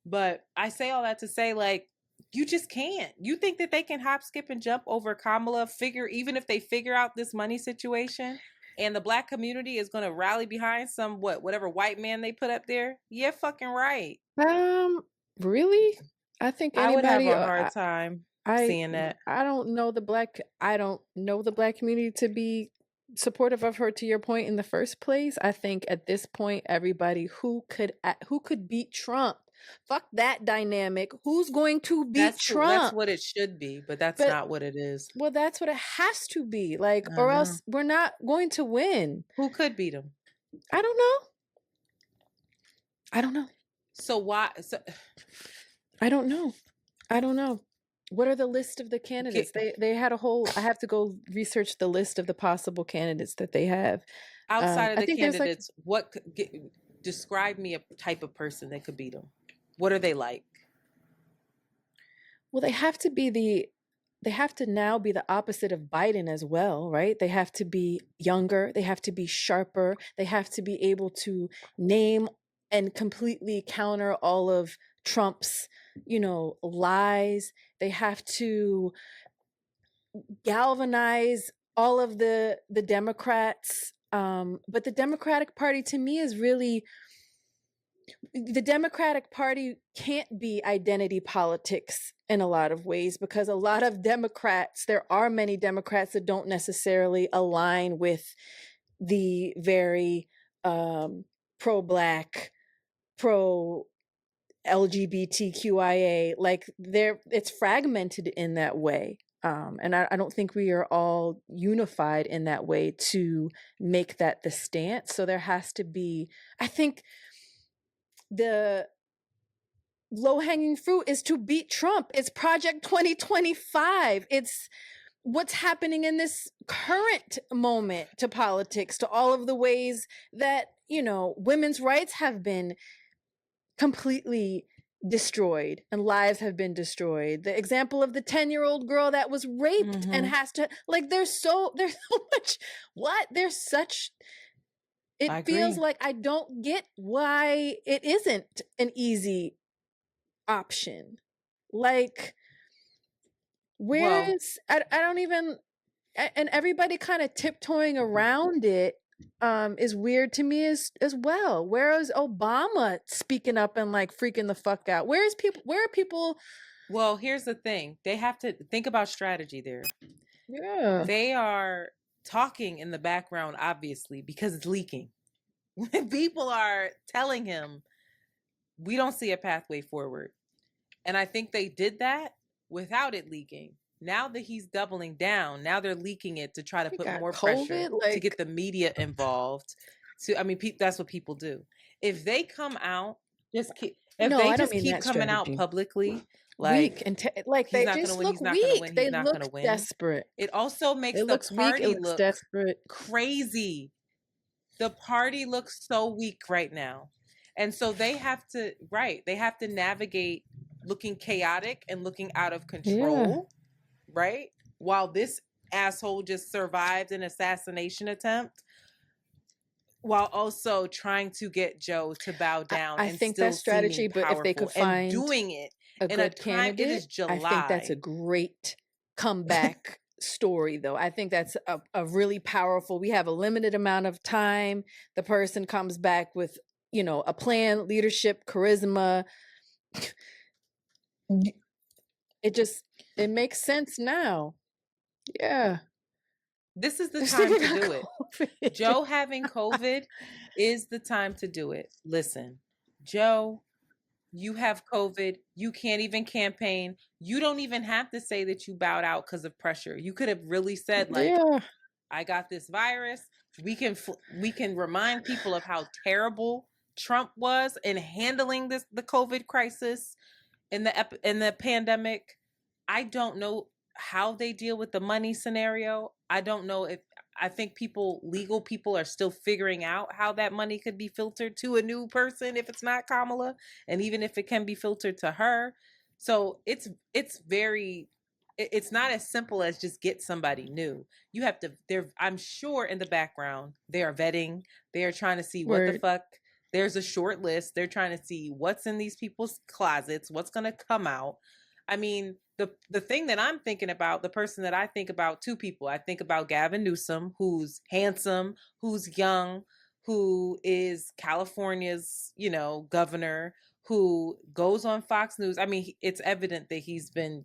But I say all that to say, like, you just can't. You think that they can hop, skip, and jump over Kamala, even if they figure out this money situation, and the Black community is going to rally behind whatever white man they put up there? Yeah, fucking right. Really? I think anybody, I would have a hard time seeing that. I don't know the Black community to be supportive of her, to your point, in the first place. I think at this point, everybody who could beat Trump. Fuck that dynamic. Who's going to beat Trump? That's what it should be, but that's not what it is. Well, that's what it has to be. Like, or else we're not going to win. Who could beat him? I don't know. So why? I don't know. What are the list of the candidates? They had a whole. I have to go research the list of the possible candidates that they have. Outside of the candidates, describe me a type of person that could beat them. What are they like? Well, they have to now be the opposite of Biden as well, right? They have to be younger. They have to be sharper. They have to be able to name and completely counter all of Trump's, lies. They have to galvanize all of the Democrats. But the Democratic Party, to me, is really, the Democratic Party can't be identity politics in a lot of ways, because a lot of Democrats, there are many Democrats that don't necessarily align with the very pro-Black, pro-LGBTQIA, like it's fragmented in that way. And I don't think we are all unified in that way to make that the stance. So there has to be, I think the low-hanging fruit is to beat Trump. It's Project 2025. It's what's happening in this current moment to politics, to all of the ways that, women's rights have been completely destroyed and lives have been destroyed. The example of the 10-year-old girl that was raped and has to, like, there's so much, it feels like I don't get why it isn't an easy option. Like, I don't even, and everybody kind of tiptoeing around it is weird to me as well. Where is Obama speaking up and like freaking the fuck out? Where are people? Well, here's the thing. They have to think about strategy there. Yeah. They are talking in the background, obviously, because it's leaking. People are telling him, we don't see a pathway forward. And I think they did that without it leaking. Now that he's doubling down, now they're leaking it to try to put more pressure to get the media involved. That's what people do. If they come out, keep coming out publicly, like they just look weak. They look desperate. It also makes the party look desperate, crazy. The party looks so weak right now, and so they have to navigate looking chaotic and looking out of control. Yeah. Right? While this asshole just survived an assassination attempt, while also trying to get Joe to bow down. I think that's strategy, but if they could find doing it a good candidate, it is July. I think that's a great comeback story, though. I think that's a really powerful. We have a limited amount of time. The person comes back with, a plan, leadership, charisma. It makes sense now. Yeah. This is the time to do it. Joe having COVID is the time to do it. Listen, Joe, you have COVID. You can't even campaign. You don't even have to say that you bowed out because of pressure. You could have really said, I got this virus. We can remind people of how terrible Trump was in handling the COVID crisis. In the pandemic. I don't know how they deal with the money scenario. I don't know I think legal people are still figuring out how that money could be filtered to a new person if it's not Kamala, and even if it can be filtered to her. So it's not as simple as just get somebody new. You have to, I'm sure in the background, they are vetting. They are trying to see what the fuck. There's a short list. They're trying to see what's in these people's closets, what's going to come out. I mean, the thing that I'm thinking about, the person that I think about, two people. I think about Gavin Newsom, who's handsome, who's young, who is California's, governor, who goes on Fox News. I mean, it's evident that he's been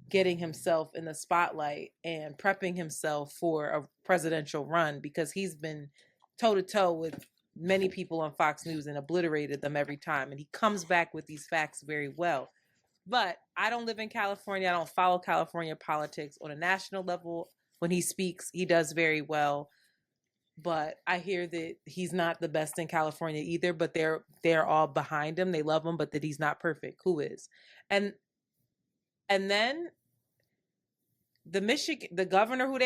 getting himself in the spotlight and prepping himself for a presidential run, because he's been toe-to-toe with many people on Fox News and obliterated them every time. And he comes back with these facts very well. But I don't live in California. I don't follow California politics on a national level. When he speaks, he does very well. But I hear that he's not the best in California either, but they're all behind him. They love him, but that he's not perfect. Who is? And then the governor who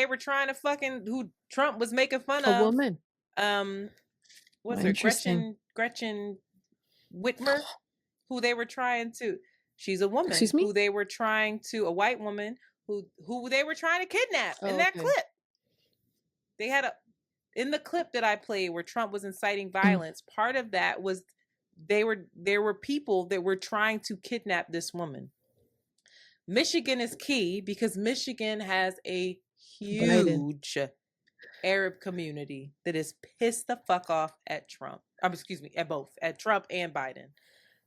Trump was making fun of. A woman. What's her? Gretchen Whitmer, who they were trying to. She's a woman. Excuse me? Who they were trying to, a white woman who they were trying to kidnap in that clip. They had in the clip that I played where Trump was inciting violence, part of that was there were people that were trying to kidnap this woman. Michigan is key because Michigan has a huge Arab community that is pissed the fuck off at Trump. At Trump and Biden.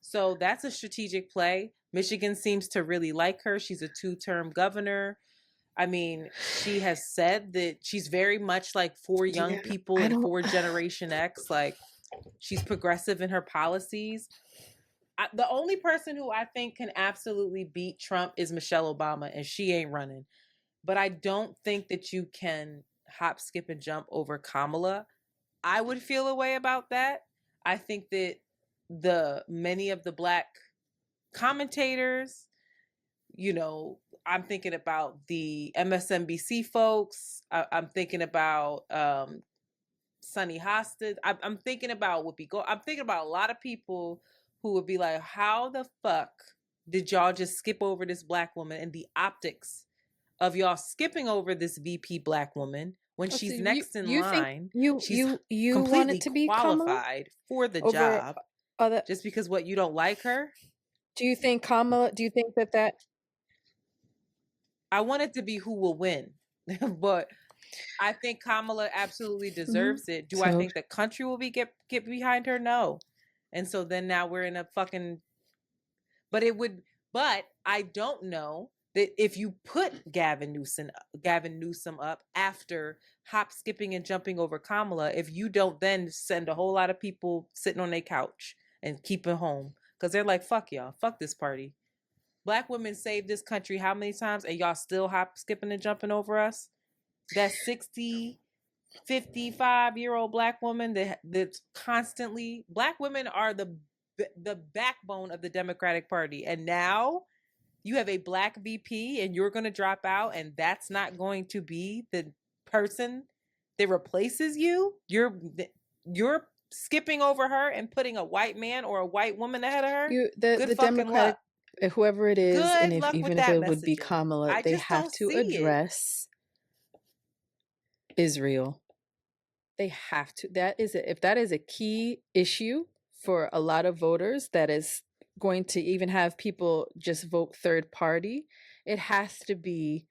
So that's a strategic play. Michigan seems to really like her. She's a 2-term governor. I mean, she has said that she's very much like for young people and for Generation X. Like, she's progressive in her policies. The only person who I think can absolutely beat Trump is Michelle Obama, and she ain't running. But I don't think that you can hop, skip, and jump over Kamala. I would feel a way about that. I think that many of the Black commentators, you know, I'm thinking about the MSNBC folks. I'm thinking about Sunny Hostage. I'm thinking about I'm thinking about a lot of people who would be like, how the fuck did y'all just skip over this Black woman, and the optics of y'all skipping over this VP Black woman when she's next in line? She's you completely want it to be qualified for the job. Just because you don't like her? Do you think that I want it to be who will win. But I think Kamala absolutely deserves it. Do I think the country will get behind her? No. And so then now we're in a fucking... But I don't know that if you put Gavin Newsom up after hop, skipping, and jumping over Kamala, if you don't then send a whole lot of people sitting on their couch and keep it home. Because they're like, fuck y'all. Fuck this party. Black women saved this country how many times, and y'all still hop, skipping, and jumping over us? That 60, 55-year-old Black woman that's constantly... Black women are the backbone of the Democratic Party. And now you have a Black VP and you're going to drop out, and that's not going to be the person that replaces you? You're skipping over her and putting a white man or a white woman ahead of her? The Democratic, whoever it is, and even if it would be Kamala, they have to address Israel. They have to. If that is a key issue for a lot of voters, that is going to even have people just vote third party, it has to be.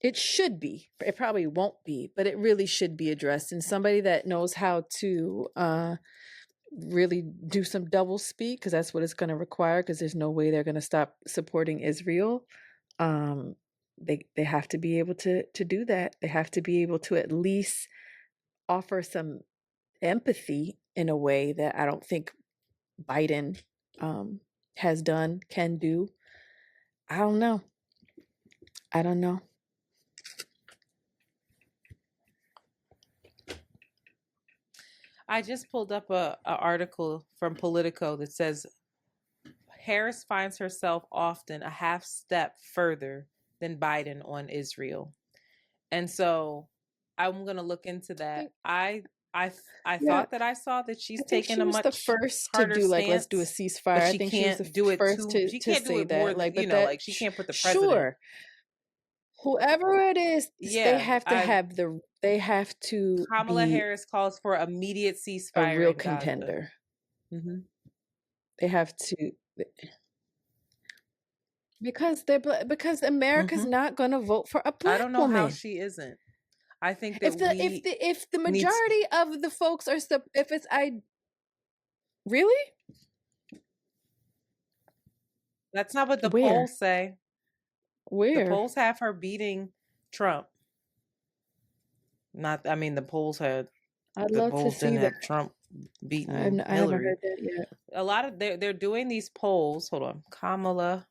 It should be. It probably won't be, but it really should be addressed. And somebody that knows how to really do some double speak, because that's what it's going to require, because there's no way they're going to stop supporting Israel. They have to be able to do that. They have to be able to at least offer some empathy in a way that I don't think Biden can do. I don't know. I just pulled up a article from Politico that says Harris finds herself often a half step further than Biden on Israel. And so I'm going to look into that. I thought that I saw that she's taking a much the first harder to do stance, let's do a ceasefire. But I think she was the first to say that. Like, she can't put the president. Sure. Whoever it is, they have to Kamala Harris calls for immediate ceasefire. A real contender. Mm-hmm. They have to, because America's not going to vote for a Black woman. I don't know how she isn't. I think that if the majority of the folks are really, that's not what the polls say. Where the polls have her beating Trump. The polls had. The polls didn't have Trump beating Hillary. I haven't heard that yet. A lot of they're doing these polls. Hold on, Kamala.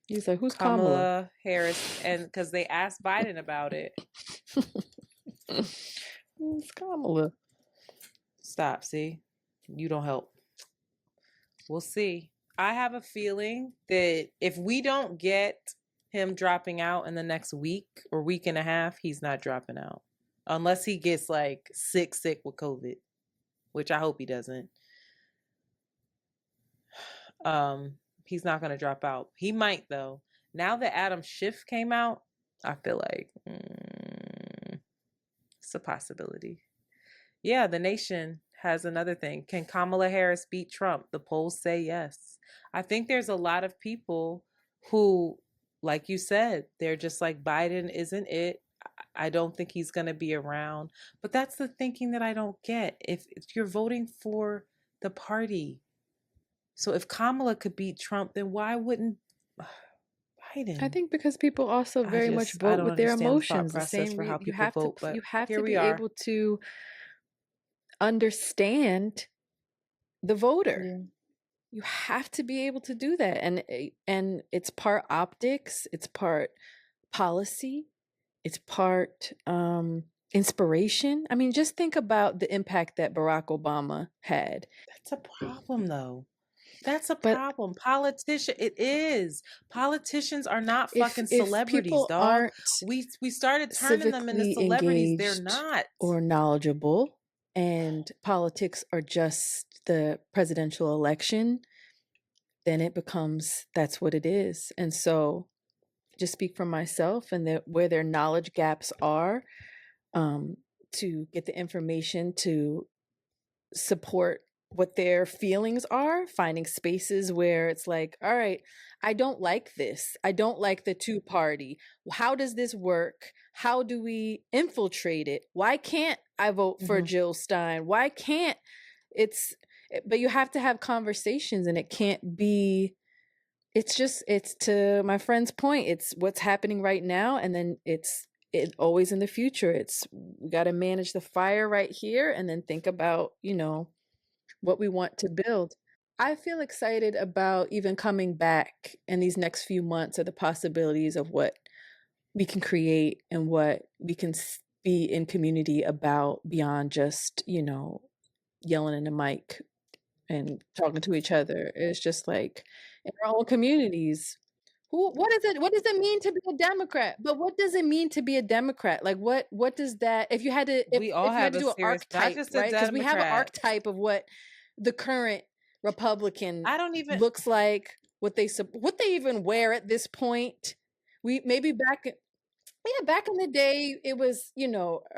He's like, who's Kamala Harris? And because they asked Biden about it. Who's Kamala? Stop. See, you don't help. We'll see. I have a feeling that if we don't get him dropping out in the next week or week and a half, he's not dropping out. Unless he gets like sick with COVID, which I hope he doesn't. He's not going to drop out. He might, though. Now that Adam Schiff came out, I feel like it's a possibility. Yeah, the nation has another thing. Can Kamala Harris beat Trump? The polls say yes. I think there's a lot of people who, like you said, they're just like, Biden isn't it. I don't think he's going to be around. But that's the thinking that I don't get. If you're voting for the party, so if Kamala could beat Trump, then why wouldn't Biden? I think because people also very much I vote don't with their understand the thought emotions. The process same for how you people have to vote, but you have here to we be are. able to understand the voter. Yeah. You have to be able to do that, and it's part optics, it's part policy, it's part inspiration. I mean, just think about the impact that Barack Obama had. That's a problem, though. That's a But problem. It is. Politicians are not fucking if celebrities, people dog. aren't We started turning them into civically celebrities. They're engaged not. or knowledgeable, and politics are just the presidential election, then it becomes that's what it is. And so, just speak for myself and where their knowledge gaps are, to get the information to support what their feelings are, finding spaces where it's like, all right, I don't like this. I don't like the two party. How does this work? How do we infiltrate it? Why can't I vote for Jill Stein? Why can't but you have to have conversations, and it can't be, it's to my friend's point, it's what's happening right now, and then it's always in the future. It's, we got to manage the fire right here and then think about, what we want to build. I feel excited about even coming back in these next few months of the possibilities of what we can create and what we can be in community about beyond just, yelling in the mic and talking to each other. It's just like in our own communities. What does it mean to be a Democrat? But what does it mean to be a Democrat? Like what does that, if you had to, We all if you had have to a do an serious, not archetype, just a right? Because we have an Democrat. archetype of what the current Republican I don't even looks like, what they even wear at this point. We maybe back in the day, it was,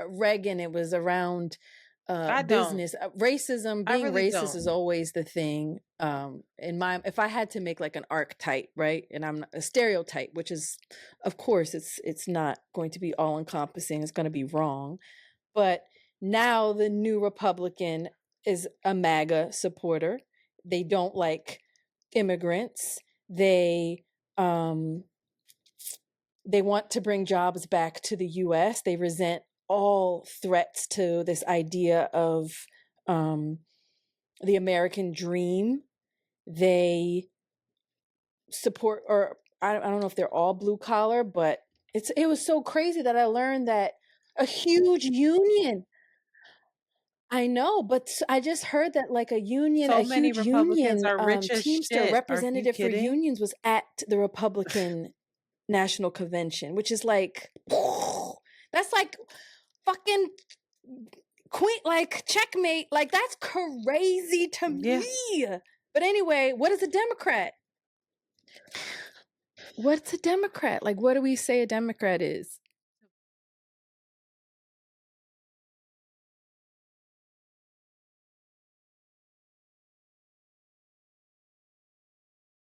Reagan, it was around I don't. business. Racism, I being really racist don't. is always the thing. If I had to make like an archetype, right? And I'm not a stereotype, which is, of course, it's not going to be all encompassing. It's going to be wrong. But now the new Republican is a MAGA supporter. They don't like immigrants. They want to bring jobs back to the US. They resent all threats to this idea of the American dream. They support, or I don't know if they're all blue collar, but it was so crazy that I learned that a huge union. I know, but I just heard that like a So many huge Republicans union, are rich as Teamster shit. Are you representative for kidding? unions was at the Republican National Convention, which is like, that's like fucking queen, like checkmate. Like that's crazy to me. But anyway, what is a Democrat? What's a Democrat? Like, what do we say a Democrat is?